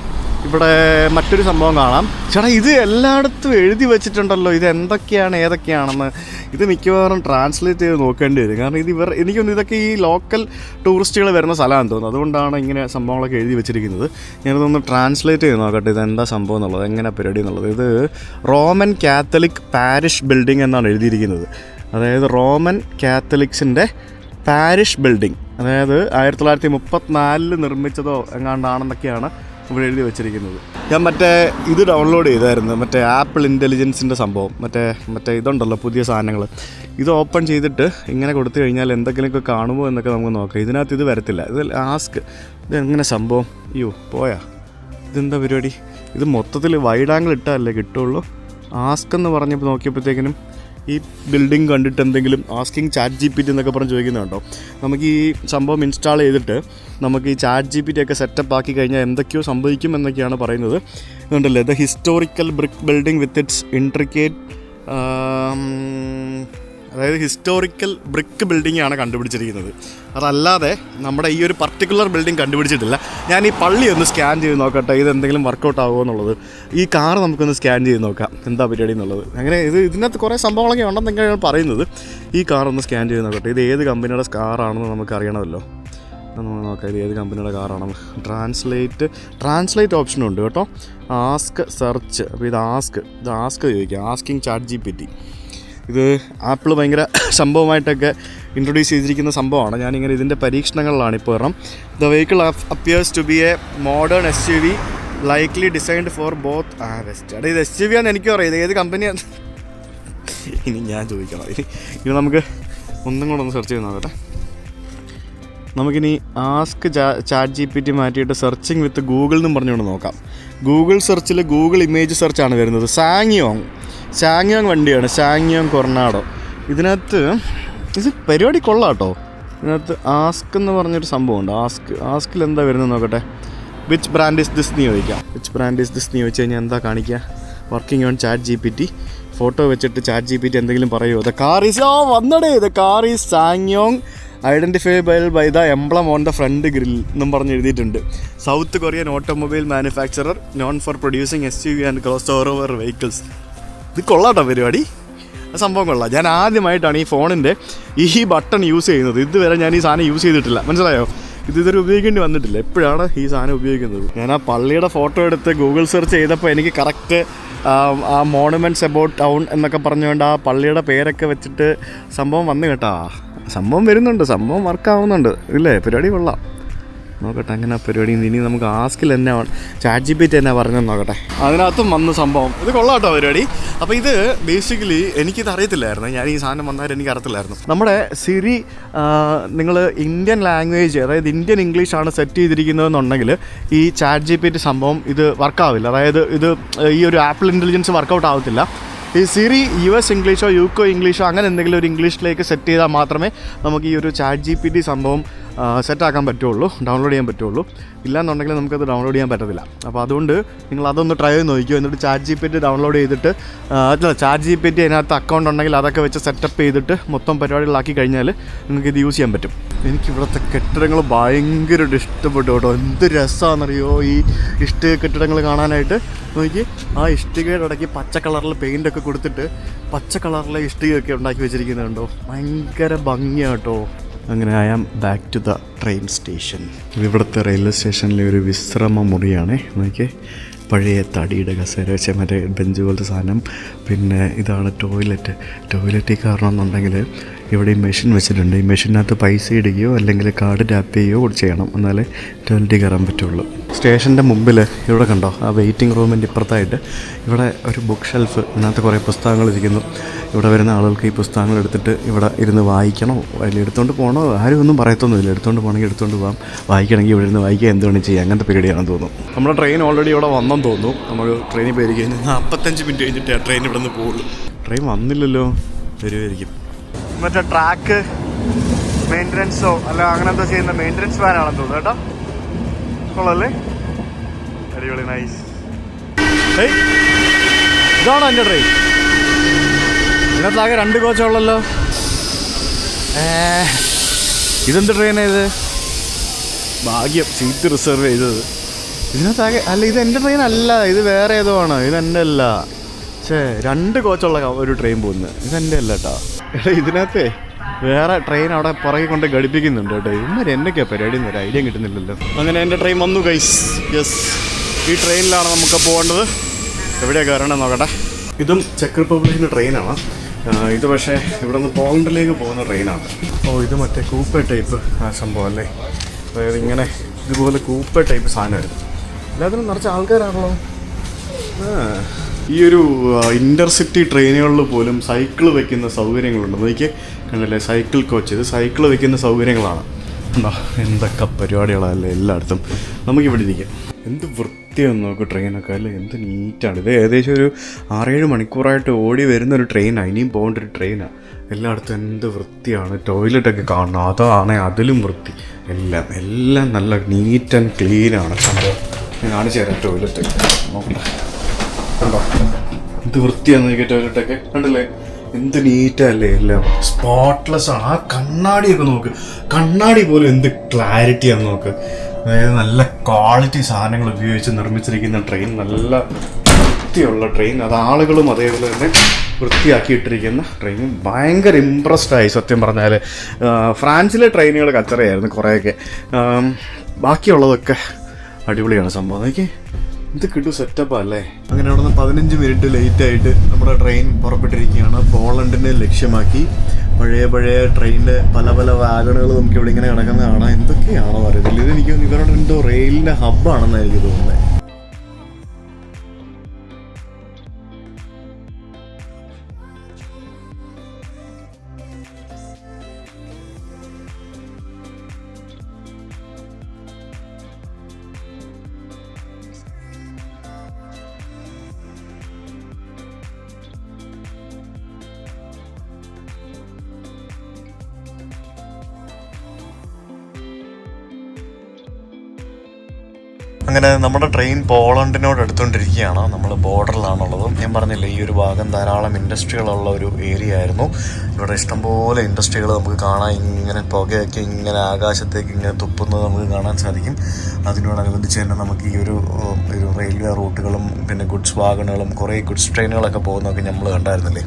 ഇവിടെ മറ്റൊരു സംഭവം കാണാം. ചേട്ടാ ഇത് എല്ലായിടത്തും എഴുതി വെച്ചിട്ടുണ്ടല്ലോ, ഇത് എന്തൊക്കെയാണ് ഏതൊക്കെയാണെന്ന്. ഇത് മിക്കവാറും ട്രാൻസ്ലേറ്റ് ചെയ്ത് നോക്കേണ്ടി വരും. കാരണം എനിക്കൊന്ന് ഇതൊക്കെ ഈ ലോക്കൽ ടൂറിസ്റ്റുകൾ വരുന്ന സ്ഥലമാണെന്ന് തോന്നുന്നു. അതുകൊണ്ടാണ് ഇങ്ങനെ സംഭവങ്ങളൊക്കെ എഴുതി വെച്ചിരിക്കുന്നത്. ഞാനിതൊന്ന് ട്രാൻസ്ലേറ്റ് ചെയ്ത് നോക്കട്ടെ, ഇത് എന്താ സംഭവം എന്നുള്ളത്, എങ്ങനെ പരിപാടി എന്നുള്ളത്. ഇത് റോമൻ കാത്തലിക് പാരിഷ് ബിൽഡിംഗ് എന്നാണ് എഴുതിയിരിക്കുന്നത്. അതായത് റോമൻ കാത്തലിക്സിൻ്റെ പാരിഷ് ബിൽഡിംഗ്, അതായത് 1934 നിർമ്മിച്ചതോ എങ്ങാണ്ടാണെന്നൊക്കെയാണ് ഇവിടെ എഴുതി വെച്ചിരിക്കുന്നത്. ഞാൻ ഇത് ഡൗൺലോഡ് ചെയ്തായിരുന്നു, ആപ്പിൾ ഇൻ്റലിജൻസിൻ്റെ സംഭവം, ഇതുണ്ടല്ലോ പുതിയ സാധനങ്ങൾ. ഇത് ഓപ്പൺ ചെയ്തിട്ട് ഇങ്ങനെ കൊടുത്തു കഴിഞ്ഞാൽ എന്തെങ്കിലുമൊക്കെ കാണുമോ എന്നൊക്കെ നമുക്ക് നോക്കാം. ഇതിനകത്ത് ഇത് വരത്തില്ല. ഇത് ആസ്ക്, ഇതെങ്ങനെ സംഭവം? പോയാ ഇതെന്താ പരിപാടി? ഇത് മൊത്തത്തിൽ വൈഡ് ആംഗിൾ ഇട്ടാലല്ലേ കിട്ടുള്ളൂ. ആസ്ക് എന്ന് പറഞ്ഞപ്പോൾ നോക്കിയപ്പോഴത്തേക്കിനും ഈ ബിൽഡിംഗ് കണ്ടിട്ട് എന്തെങ്കിലും ആസ്കിങ് ChatGPT എന്നൊക്കെ പറഞ്ഞ് ചോദിക്കുന്നുണ്ടോ. നമുക്ക് ഈ സംഭവം ഇൻസ്റ്റാൾ ചെയ്തിട്ട് നമുക്ക് ഈ ChatGPT ഒക്കെ സെറ്റപ്പ് ആക്കി കഴിഞ്ഞാൽ എന്തൊക്കെയോ സംഭവിക്കും എന്നൊക്കെയാണ് പറയുന്നത്. ഇതുണ്ടല്ലേ, the historical brick building with its intricate, അതായത് ഹിസ്റ്റോറിക്കൽ ബ്രിക്ക് ബിൽഡിങ്ങാണ് കണ്ടുപിടിച്ചിരിക്കുന്നത്. അതല്ലാതെ നമ്മുടെ ഈ ഒരു പർട്ടിക്കുലർ ബിൽഡിംഗ് കണ്ടുപിടിച്ചിട്ടില്ല. ഞാൻ ഈ പള്ളി ഒന്ന് സ്കാൻ ചെയ്ത് നോക്കട്ടെ, ഇതെന്തെങ്കിലും വർക്കൗട്ട് ആകുമോ എന്നുള്ളത്. ഈ കാർ നമുക്കൊന്ന് സ്കാൻ ചെയ്ത് നോക്കാം എന്താ പരിപാടി എന്നുള്ളത്. അങ്ങനെ ഇതിനകത്ത് കുറേ സംഭവങ്ങളൊക്കെ ഉണ്ടെന്നൊക്കെയാണ് പറയുന്നത്. ഈ കാറൊന്ന് സ്കാൻ ചെയ്ത് നോക്കട്ടെ. ഇത് ഏത് കമ്പനിയുടെ കാറാണെന്ന് നമുക്ക് അറിയണമല്ലോ. നമുക്ക് നോക്കാം ഇത് ഏത് കമ്പനിയുടെ കാറാണെന്ന്. ട്രാൻസ്ലേറ്റ് ഓപ്ഷനുണ്ട് കേട്ടോ. Ask search. അപ്പോൾ ഇത് ആസ്ക് ചോദിക്കാം, ആസ്കിങ് ChatGPT. ഇത് ആപ്പിൾ ഭയങ്കര സംഭവമായിട്ടൊക്കെ ഇൻട്രൊഡ്യൂസ് ചെയ്തിരിക്കുന്ന സംഭവമാണ്. ഞാനിങ്ങനെ ഇതിൻ്റെ പരീക്ഷണങ്ങളിലാണ് ഇപ്പോൾ. കാരണം the vehicle appears to be a modern SUV likely designed for both west. അതായത് ഇത് SUV ആണെന്ന് എനിക്കും അറിയാം. ഇത് ഏത് കമ്പനിയാണ് ഇനി ഞാൻ ചോദിക്കണം. ഇനി നമുക്ക് ഒന്നും കൂടെ ഒന്ന് സെർച്ച് ചെയ്ത് നോക്കട്ടെ. നമുക്കിനി ആസ്ക് ChatGPT മാറ്റിയിട്ട് സെർച്ചിങ് വിത്ത് ഗൂഗിൾ എന്നും പറഞ്ഞുകൊണ്ട് നോക്കാം. ഗൂഗിൾ സെർച്ചിൽ ഗൂഗിൾ ഇമേജ് സെർച്ചാണ് വരുന്നത്. സാങ്യോങ് വണ്ടിയാണ്, സാങ്യോങ് കൊർണാഡോ. ഇതിനകത്ത് ഇത് പരിപാടി കൊള്ളാം കേട്ടോ. ഇതിനകത്ത് ആസ്ക് എന്ന് പറഞ്ഞൊരു സംഭവമുണ്ട്. ആസ്കിൽ എന്താ വരുന്നത് നോക്കട്ടെ. വിച്ച് ബ്രാൻഡ് ഇസ് ദിസ് നീ ചോദിക്കാം. വിച്ച് ബ്രാൻഡ് ഇസ് ദിസ് നീ ചോദിച്ചു കഴിഞ്ഞാൽ എന്താ കാണിക്കുക? Working on ChatGPT. ഫോട്ടോ വെച്ചിട്ട് ChatGPT എന്തെങ്കിലും പറയുമോ? ദ കാർ ഈസ് സാങ്യോങ് identifiable by the emblem on the front grille എന്നും പറഞ്ഞ് എഴുതിയിട്ടുണ്ട്. South Korean automobile manufacturer known for producing SUV and cross over vehicles. ഇത് കൊള്ളാട്ടോ പരിപാടി, സംഭവം കൊള്ളാം. ഞാൻ ആദ്യമായിട്ടാണ് ഈ ഫോണിൻ്റെ ഈ ബട്ടൺ യൂസ് ചെയ്യുന്നത്. ഇതുവരെ ഞാൻ ഈ സാധനം യൂസ് ചെയ്തിട്ടില്ല, മനസ്സിലായോ? ഇതുവരെ ഉപയോഗിക്കേണ്ടി വന്നിട്ടില്ല. എപ്പോഴാണ് ഈ സാധനം ഉപയോഗിക്കുന്നത്. ഞാൻ ആ പള്ളിയുടെ ഫോട്ടോ എടുത്ത് ഗൂഗിൾ സെർച്ച് ചെയ്തപ്പോൾ എനിക്ക് കറക്റ്റ് ആ മോണുമെൻറ്റ്സ് അബൌട്ട് ടൗൺ എന്നൊക്കെ പറഞ്ഞുകൊണ്ട് ആ പള്ളിയുടെ പേരൊക്കെ വെച്ചിട്ട് സംഭവം വന്നു കേട്ടാ. സംഭവം വരുന്നുണ്ട്, സംഭവം വർക്കാവുന്നുണ്ട് ഇല്ലേ? പരിപാടി കൊള്ളാം. നോക്കട്ടെ അങ്ങനെ പരിപാടി. ഇനി നമുക്ക് ആസ്കിൽ തന്നെ ChatGPT തന്നെ പറഞ്ഞെന്ന് നോക്കട്ടെ. അതിനകത്തും വന്ന സംഭവം ഇത് കൊള്ളാം കേട്ടോ പരിപാടി. അപ്പോൾ ഇത് ബേസിക്കലി എനിക്കിത് അറിയത്തില്ലായിരുന്നു. ഞാൻ ഈ സാധനം വന്നാൽ എനിക്ക് അറിയത്തില്ലായിരുന്നു. നമ്മുടെ സിരി നിങ്ങൾ ഇന്ത്യൻ ലാംഗ്വേജ്, അതായത് ഇന്ത്യൻ ഇംഗ്ലീഷാണ് സെറ്റ് ചെയ്തിരിക്കുന്നതെന്നുണ്ടെങ്കിൽ ഈ ChatGPT സംഭവം ഇത് വർക്കാവില്ല. അതായത് ഇത് ഈ ഒരു ആപ്പിൾ ഇൻ്റലിജൻസ് വർക്കൗട്ട് ആവത്തില്ല. ഈ സിരി US ഇംഗ്ലീഷോ UK ഇംഗ്ലീഷോ അങ്ങനെ എന്തെങ്കിലും ഒരു ഇംഗ്ലീഷിലേക്ക് സെറ്റ് ചെയ്താൽ മാത്രമേ നമുക്ക് ഈ ഒരു ChatGPT സംഭവം സെറ്റാക്കാൻ പറ്റുള്ളൂ, ഡൗൺലോഡ് ചെയ്യാൻ പറ്റുള്ളൂ. ഇല്ലയെന്നുണ്ടെങ്കിൽ നമുക്കത് ഡൗൺലോഡ് ചെയ്യാൻ പറ്റത്തില്ല. അപ്പോൾ അതുകൊണ്ട് നിങ്ങൾ അതൊന്ന് ട്രൈ ചെയ്ത് നോക്കിയോ. എന്നിട്ട് ChatGPT ഡൗൺലോഡ് ചെയ്തിട്ട് ChatGPT അതിനകത്ത് അക്കൗണ്ട് ഉണ്ടെങ്കിൽ അതൊക്കെ വെച്ച് സെറ്റപ്പ് ചെയ്തിട്ട് മൊത്തം പരിപാടികളാക്കി കഴിഞ്ഞാൽ നിങ്ങൾക്ക് ഇത് യൂസ് ചെയ്യാൻ പറ്റും. എനിക്കിവിടുത്തെ കെട്ടിടങ്ങൾ ഭയങ്കരമായിട്ട് ഇഷ്ടപ്പെട്ടു കേട്ടോ. എന്ത് രസമാണെന്നറിയോ ഈ ഇഷ്ടിക കെട്ടിടങ്ങൾ കാണാനായിട്ട്. നോക്കി, ആ ഇഷ്ടികയുടെ ഇടയ്ക്ക് പച്ച കളറിൽ പെയിൻ്റൊക്കെ കൊടുത്തിട്ട് പച്ച കളറിലെ ഇഷ്ടികയൊക്കെ ഉണ്ടാക്കി വെച്ചിരിക്കുന്നുണ്ടോ. ഭയങ്കര ഭംഗിയാണ് കേട്ടോ. അങ്ങനെ I am back to the train station. ഇവിടുത്തെ റെയിൽവേ സ്റ്റേഷനിലെ ഒരു വിശ്രമ മുറിയാണേ. നോക്കിയേ, പഴയ തടിയുടെ കസേര വെച്ച മറ്റേ ബെഞ്ച് പോലത്തെ സാധനം. പിന്നെ ഇതാണ് ടോയ്ലറ്റിൽ കയറണമെന്നുണ്ടെങ്കിൽ ഇവിടെ ഈ മെഷീൻ വെച്ചിട്ടുണ്ട്. ഈ മെഷീനകത്ത് പൈസ ഇടുകയോ അല്ലെങ്കിൽ കാർഡ് ടാപ്പ് ചെയ്യുകയോ ചെയ്യണം, എന്നാലേ ടോയ്ലറ്റിൽ കയറാൻ പറ്റുള്ളൂ. സ്റ്റേഷൻ്റെ മുമ്പിൽ ഇവിടെ കണ്ടോ, ആ വെയിറ്റിംഗ് റൂമിൻ്റെ ഇപ്പുറത്തായിട്ട് ഇവിടെ ഒരു ബുക്ക് ഷെൽഫ്, ഇതിനകത്ത് കുറേ പുസ്തകങ്ങൾ ഇരിക്കുന്നു. ഇവിടെ വരുന്ന ആളുകൾക്ക് ഈ പുസ്തകങ്ങൾ എടുത്തിട്ട് ഇവിടെ ഇരുന്ന് വായിക്കണോ അതിൽ എടുത്തുകൊണ്ട് പോകണോ ആരും ഒന്നും പറയത്തൊന്നുമില്ല. എടുത്തുകൊണ്ട് പോകണമെങ്കിൽ എടുത്തുകൊണ്ട് പോകാം, വായിക്കണമെങ്കിൽ ഇവിടെ ഇരുന്ന് വായിക്കുക, എന്തുകൊണ്ട് ചെയ്യുക, അങ്ങനത്തെ പരിപാടിയാണെന്ന് തോന്നുന്നു. നമ്മുടെ ട്രെയിൻ ഓൾറെഡി ഇവിടെ വന്നെന്ന് തോന്നുന്നു. നമ്മൾ ട്രെയിനിൽ പോയി കഴിഞ്ഞാൽ 45 മിനിറ്റ് കഴിഞ്ഞിട്ട് ആ ട്രെയിൻ ഇവിടെ നിന്ന് പോകുള്ളൂ. ട്രെയിൻ വന്നില്ലല്ലോ, വരുമായിരിക്കും. മറ്റേ ട്രാക്ക് മെയിൻ്റനൻസോ അല്ല അങ്ങനെ എന്തോ ചെയ്യുന്ന മെയിൻ്റനൻസ് വാനാണെന്ന് തോന്നുന്നു കേട്ടോ. കൊള്ളല്ലേ, അടിപൊളി, നൈസ്. ഇതാണോ എൻ്റെ ട്രെയിൻ? ഇതിനകത്താകെ 2 കോച്ചുള്ളല്ലോ. ഇതെന്ത് ട്രെയിനാണ് ഇത്? ഭാഗ്യം സീറ്റ് റിസർവ് ചെയ്തത്. ഇതിനകത്താകെ അല്ല, ഇത് എൻ്റെ ട്രെയിൻ അല്ല, ഇത് വേറെ ഏതോ ആണ്. ഇതെൻ്റെ അല്ല. 2 കോച്ചുള്ള ഒരു ട്രെയിൻ പോകുന്നത്, ഇതെൻ്റെ അല്ല കേട്ടോ. എടാ ഇതിനകത്തെ വേറെ ട്രെയിൻ അവിടെ പുറകെ കൊണ്ട് ഘടിപ്പിക്കുന്നുണ്ട് കേട്ടോ. ഇന്നലെ എന്നൊക്കെയാണ് പരിപാടി എന്നൊരു ഐഡിയ കിട്ടുന്നില്ലല്ലോ. അങ്ങനെ എൻ്റെ ട്രെയിൻ വന്നു ഗൈസ്. യെസ്, ഈ ട്രെയിനിലാണ് നമുക്ക് പോകേണ്ടത്. എവിടെയാണ് കയറണം നോക്കട്ടെ. ഇതും ചെക്ക് റിപ്പബ്ലിക്കിൻ്റെ ട്രെയിനാണ്. ഇത് പക്ഷേ ഇവിടെ നിന്ന് പോളണ്ടിലേക്ക് പോകുന്ന ട്രെയിനാണ്. ഇത് മറ്റേ കൂപ്പ ടൈപ്പ് ആ സംഭവം അല്ലേ. അതായത് ഇങ്ങനെ ഇതുപോലെ കൂപ്പ ടൈപ്പ് സാധനമായിരുന്നു. എല്ലാത്തിനും നിറച്ച ആൾക്കാരാണല്ലോ. ഈ ഒരു ഇൻ്റർസിറ്റി ട്രെയിനുകളിൽ പോലും സൈക്കിൾ വെക്കുന്ന സൗകര്യങ്ങളുണ്ട്. നോക്കിയേ, കണ്ടല്ലേ, സൈക്കിൾ കോച്ച്. ഇത് സൈക്കിൾ വെക്കുന്ന സൗകര്യങ്ങളാണ്. ഉണ്ടോ, എന്തൊക്കെ പരിപാടികളല്ലേ എല്ലായിടത്തും. നമുക്കിവിടെ ഇരിക്കാം. എന്ത് വൃത്തിയാന്ന് നോക്ക് ട്രെയിനൊക്കെ അല്ലേ, എന്ത് നീറ്റാണ്. ഇത് ഏകദേശം ഒരു 6-7 മണിക്കൂറായിട്ട് ഓടി വരുന്നൊരു ട്രെയിനാണ്. ഇനിയും പോകേണ്ട ഒരു ട്രെയിനാണ്. എല്ലായിടത്തും എന്ത് വൃത്തിയാണ്. ടോയ്ലറ്റൊക്കെ കാണണം, അതാണെങ്കിൽ അതിലും വൃത്തി. എല്ലാം നല്ല നീറ്റ് ആൻഡ് ക്ലീനാണ് സംഭവം. ഞാൻ കാണിച്ചു തരാം ടോയ്ലറ്റ്. നോക്കട്ടെ, കണ്ടോ എന്ത് വൃത്തിയാന്ന് നോക്കിയ ടോയ്ലറ്റൊക്കെ. കണ്ടല്ലേ, എന്ത് നീറ്റല്ലേ, എല്ലാം സ്പോട്ട്ലെസ് ആണ്. ആ കണ്ണാടിയൊക്കെ നോക്ക്, കണ്ണാടി പോലും എന്ത് ക്ലാരിറ്റിയാന്ന് നോക്ക്. അതായത് നല്ല ക്വാളിറ്റി സാധനങ്ങൾ ഉപയോഗിച്ച് നിർമ്മിച്ചിരിക്കുന്ന ട്രെയിൻ, നല്ല വൃത്തിയുള്ള ട്രെയിൻ. അത് ആളുകളും അതേപോലെ തന്നെ വൃത്തിയാക്കിയിട്ടിരിക്കുന്ന ട്രെയിൻ. ഭയങ്കര ഇമ്പ്രസ്ഡായി സത്യം പറഞ്ഞാൽ. ഫ്രാൻസിലെ ട്രെയിനുകൾ കച്ചറയായിരുന്നു കുറേയൊക്കെ, ബാക്കിയുള്ളതൊക്കെ അടിപൊളിയാണ് സംഭവം. നോക്കി ഇത് കിട്ടും, സെറ്റപ്പാ അല്ലേ. അങ്ങനെ അവിടെ നിന്ന് 15 മിനിറ്റ് ലേറ്റായിട്ട് നമ്മുടെ ട്രെയിൻ പുറപ്പെട്ടിരിക്കുകയാണ് പോളണ്ടിനെ ലക്ഷ്യമാക്കി. പഴയ ട്രെയിനിൻ്റെ പല വാഗണുകൾ നമുക്ക് ഇവിടെ ഇങ്ങനെ കിടക്കുന്നത് കാണാം. എന്തൊക്കെയാണോ അറിയത്തില്ല. ഇതെനിക്ക് ഇവരുടെ എന്തോ റെയിലിൻ്റെ ഹബ്ബാണെന്ന് എനിക്ക് തോന്നുന്നത്. അങ്ങനെ നമ്മുടെ ട്രെയിൻ പോളണ്ടിനോട് അടുത്തുകൊണ്ടിരിക്കുകയാണ്. നമ്മൾ ബോർഡറിലാണുള്ളത്. ഞാൻ പറഞ്ഞില്ലേ, ഈ ഒരു ഭാഗം ധാരാളം ഇൻഡസ്ട്രികളുള്ള ഒരു ഏരിയ ആയിരുന്നു. ഇവിടെ ഇഷ്ടംപോലെ ഇൻഡസ്ട്രികൾ നമുക്ക് കാണാൻ, ഇങ്ങനെ പുകയൊക്കെ ഇങ്ങനെ ആകാശത്തേക്ക് ഇങ്ങനെ തുപ്പുന്നത് നമുക്ക് കാണാൻ സാധിക്കും. അതിനോടനുബന്ധിച്ച് തന്നെ നമുക്ക് ഈ ഒരു റെയിൽവേ റൂട്ടുകളും പിന്നെ ഗുഡ്സ് വാഗണുകളും കുറേ ഗുഡ്സ് ട്രെയിനുകളൊക്കെ പോകുന്നതൊക്കെ നമ്മൾ കണ്ടായിരുന്നില്ലേ.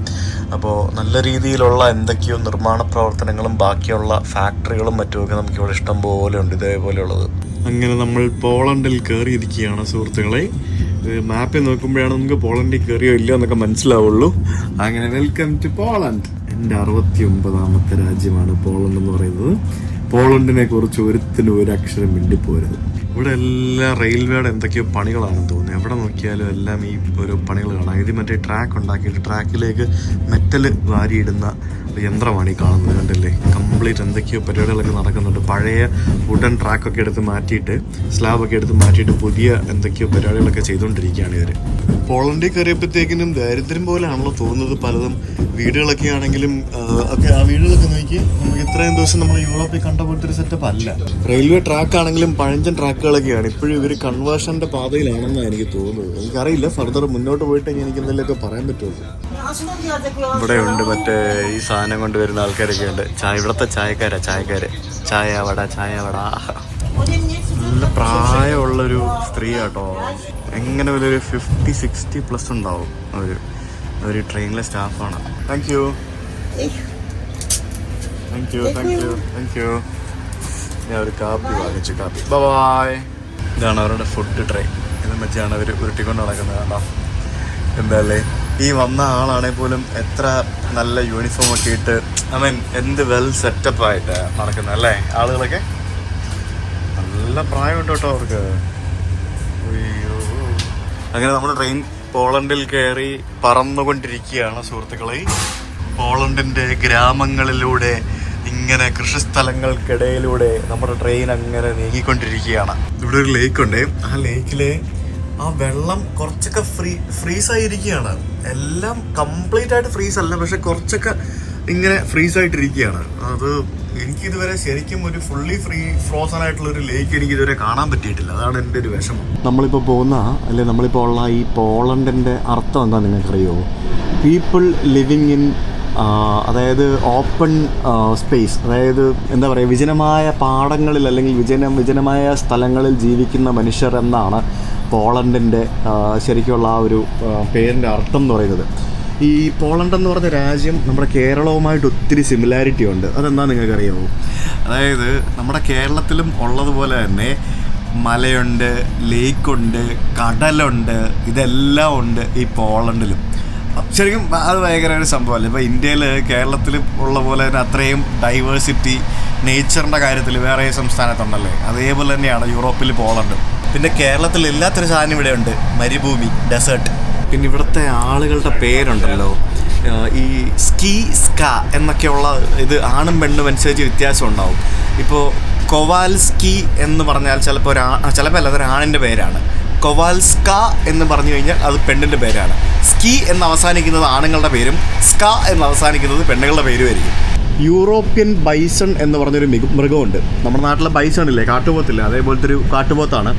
അപ്പോൾ നല്ല രീതിയിലുള്ള എന്തൊക്കെയോ നിർമ്മാണ പ്രവർത്തനങ്ങളും ബാക്കിയുള്ള ഫാക്ടറികളും മറ്റുമൊക്കെ നമുക്കിവിടെ ഇഷ്ടം പോലെ ഉണ്ട് ഇതേപോലെയുള്ളത്. അങ്ങനെ നമ്മൾ പോളണ്ടിൽ കയറിയിരിക്കുകയാണ് സുഹൃത്തുക്കളെ. മാപ്പിൽ നോക്കുമ്പോഴാണ് നമുക്ക് പോളണ്ടിൽ കയറിയോ ഇല്ലയോ എന്നൊക്കെ മനസ്സിലാവുള്ളൂ. അങ്ങനെ വെൽക്കം ടു പോളണ്ട്. എൻ്റെ 69ാമത്തെ രാജ്യമാണ് പോളണ്ട് എന്ന് പറയുന്നത്. പോളണ്ടിനെ കുറിച്ച് ഒരുത്തിനും ഒരു അക്ഷരം മിണ്ടിപ്പോരുത്. ഇവിടെ എല്ലാം റെയിൽവേയുടെ എന്തൊക്കെയോ പണികളാണെന്ന് തോന്നുന്നത്. എവിടെ നോക്കിയാലും എല്ലാം ഈ ഓരോ പണികൾ കാണാം. ഇത് മറ്റേ ട്രാക്ക് ഉണ്ടാക്കിയിട്ട് ട്രാക്കിലേക്ക് മെറ്റൽ വാരിയിടുന്ന യന്ത്രമാണ് ഈ കാണുന്നത്, കണ്ടല്ലേ. കംപ്ലീറ്റ് എന്തൊക്കെയോ പരിപാടികളൊക്കെ നടക്കുന്നുണ്ട്. പഴയ വുഡൻ ട്രാക്കൊക്കെ എടുത്ത് മാറ്റിയിട്ട്, സ്ലാബൊക്കെ എടുത്ത് മാറ്റിയിട്ട് പുതിയ എന്തൊക്കെയോ പരിപാടികളൊക്കെ ചെയ്തുകൊണ്ടിരിക്കുകയാണ് ഇവർ. പോളണ്ടിൽ കയറിയപ്പോഴത്തേക്കിനും ദാരിദ്ര്യം പോലെയാണല്ലോ തോന്നുന്നത്. പലതും വീടുകളൊക്കെ ആണെങ്കിലും ഒക്കെ, ആ വീടുകളൊക്കെ നോക്കി നമുക്ക് ഇത്രയും ദിവസം നമ്മൾ യൂറോപ്പിൽ കണ്ട പോലത്തെ ഒരു സെറ്റപ്പ് അല്ല. റെയിൽവേ ട്രാക്ക് ആണെങ്കിലും പഴഞ്ചൻ ട്രാക്കുകളൊക്കെയാണ്. ഇപ്പോഴും ഇവർ കൺവേർഷൻ്റെ പാതയിലാണെന്നാണ് എനിക്ക് തോന്നുന്നത്. എനിക്കറിയില്ല, ഫർദർ മുന്നോട്ട് പോയിട്ട് എനിക്ക് എന്തെങ്കിലുമൊക്കെ പറയാൻ പറ്റുള്ളൂ. ഇവിടെ ഉണ്ട് മറ്റേ ഈ സാധനം കൊണ്ട് വരുന്ന ആൾക്കാരൊക്കെ ഉണ്ട്. ഇവിടുത്തെ ചായക്കാര് ചായ വട. നല്ല പ്രായമുള്ളൊരു സ്ത്രീ കേട്ടോ. എങ്ങനെ ഒരു 50-60+ ഉണ്ടാവും. ഒരു ട്രെയിനിലെ സ്റ്റാഫാണ്. Thank you. ഞാൻ ഒരു കാപ്പി വാങ്ങിച്ചു. കാപ്പി ബൈ. ഇതാണ് അവരുടെ ഫുഡ് ട്രേ. ഇത് വെച്ചാണ് അവർ ഉരുട്ടിക്കൊണ്ട് നടക്കുന്നത്. കേട്ടോ എന്താല്ലേ, ഈ വന്ന ആളാണെങ്കിൽ പോലും എത്ര നല്ല യൂണിഫോം ഒക്കെ ഇട്ട്, എന്ത് വെൽ സെറ്റപ്പ് ആയിട്ട് നടക്കുന്നത് അല്ലേ ആളുകളൊക്കെ. നല്ല പ്രായമുണ്ട് കേട്ടോ അവർക്ക്. അയ്യോ. അങ്ങനെ നമ്മുടെ ട്രെയിൻ പോളണ്ടിൽ കയറി പറന്നുകൊണ്ടിരിക്കുകയാണ് സുഹൃത്തുക്കളെ. പോളണ്ടിൻ്റെ ഗ്രാമങ്ങളിലൂടെ ഇങ്ങനെ കൃഷിസ്ഥലങ്ങൾക്കിടയിലൂടെ നമ്മുടെ ട്രെയിൻ അങ്ങനെ നീങ്ങിക്കൊണ്ടിരിക്കുകയാണ്. ഇവിടെ ഒരു ലേക്കുണ്ട്. ആ ലേക്കിലെ ആ വെള്ളം കുറച്ചൊക്കെ ഫ്രീസായിരിക്കുകയാണ്. എല്ലാം കംപ്ലീറ്റ് ആയിട്ട് ഫ്രീസ് അല്ല, പക്ഷെ കുറച്ചൊക്കെ ഇങ്ങനെ ഫ്രീസായിട്ടിരിക്കുകയാണ്. അത് എനിക്കിതുവരെ ശരിക്കും ഒരു ഫുള്ളി ഫ്രോസൺ ആയിട്ടുള്ള ഒരു ലേക്ക് എനിക്കിതുവരെ കാണാൻ പറ്റിയിട്ടില്ല. അതാണ് എൻ്റെ ഒരു വിഷമം. നമ്മളിപ്പോൾ നമ്മളിപ്പോൾ ഉള്ള ഈ പോളണ്ടിൻ്റെ അർത്ഥം എന്താ നിങ്ങൾക്കറിയോ? പീപ്പിൾ ലിവിങ് ഇൻ, അതായത് ഓപ്പൺ സ്പേസ്, അതായത് എന്താ പറയുക, വിജനമായ പാടങ്ങളിൽ അല്ലെങ്കിൽ വിജനമായ സ്ഥലങ്ങളിൽ ജീവിക്കുന്ന മനുഷ്യർ എന്നാണ് പോളണ്ടിൻ്റെ ശരിക്കുള്ള ആ ഒരു പേരിൻ്റെ അർത്ഥം എന്ന് പറയുന്നത്. ഈ പോളണ്ട് എന്ന് പറഞ്ഞ രാജ്യം നമ്മുടെ കേരളവുമായിട്ട് ഒത്തിരി സിമിലാരിറ്റി ഉണ്ട്. അതെന്താ നിങ്ങൾക്കറിയാമോ? അതായത് നമ്മുടെ കേരളത്തിലും ഉള്ളതുപോലെ തന്നെ മലയുണ്ട്, ലേക്കുണ്ട്, കടലുണ്ട്, ഇതെല്ലാം ഉണ്ട് ഈ പോളണ്ടിലും. ശരിക്കും അത് ഭയങ്കര ഒരു സംഭവമല്ലേ. ഇപ്പോൾ ഇന്ത്യയിൽ കേരളത്തിൽ ഉള്ള പോലെ തന്നെ അത്രയും ഡൈവേഴ്സിറ്റി നേച്ചറിൻ്റെ കാര്യത്തിൽ വേറെ സംസ്ഥാനത്തുണ്ടല്ലേ, അതേപോലെ തന്നെയാണ് യൂറോപ്പിൽ പോളണ്ട്. പിന്നെ കേരളത്തിൽ ഇല്ലാത്തൊരു സാധനം ഇവിടെ ഉണ്ട്, മരുഭൂമി, ഡെസേർട്ട്. പിന്നെ ഇവിടുത്തെ ആളുകളുടെ പേരുണ്ടല്ലോ, ഈ സ്ക എന്നൊക്കെയുള്ള ഇത് ആണും പെണ്ണും അനുസരിച്ച് വ്യത്യാസം ഉണ്ടാവും. ഇപ്പോൾ കൊവാൽസ്കി എന്ന് പറഞ്ഞാൽ ചിലപ്പോൾ അല്ലാതെ ആണിൻ്റെ പേരാണ്. കൊവാൽസ്ക എന്ന് പറഞ്ഞു കഴിഞ്ഞാൽ അത് പെണ്ണിൻ്റെ പേരാണ്. സ്കി എന്ന് അവസാനിക്കുന്നത് ആണുങ്ങളുടെ പേരും സ്ക എന്ന് അവസാനിക്കുന്നത് പെണ്ണുങ്ങളുടെ പേരുമായിരിക്കും. യൂറോപ്യൻ ബൈസൺ എന്ന് പറഞ്ഞൊരു മൃഗമുണ്ട്. നമ്മുടെ നാട്ടിലെ ബൈസൺ ഇല്ലേ, കാട്ടുപോത്തില്ലേ, അതേപോലത്തെ ഒരു കാട്ടുപോത്താണ്.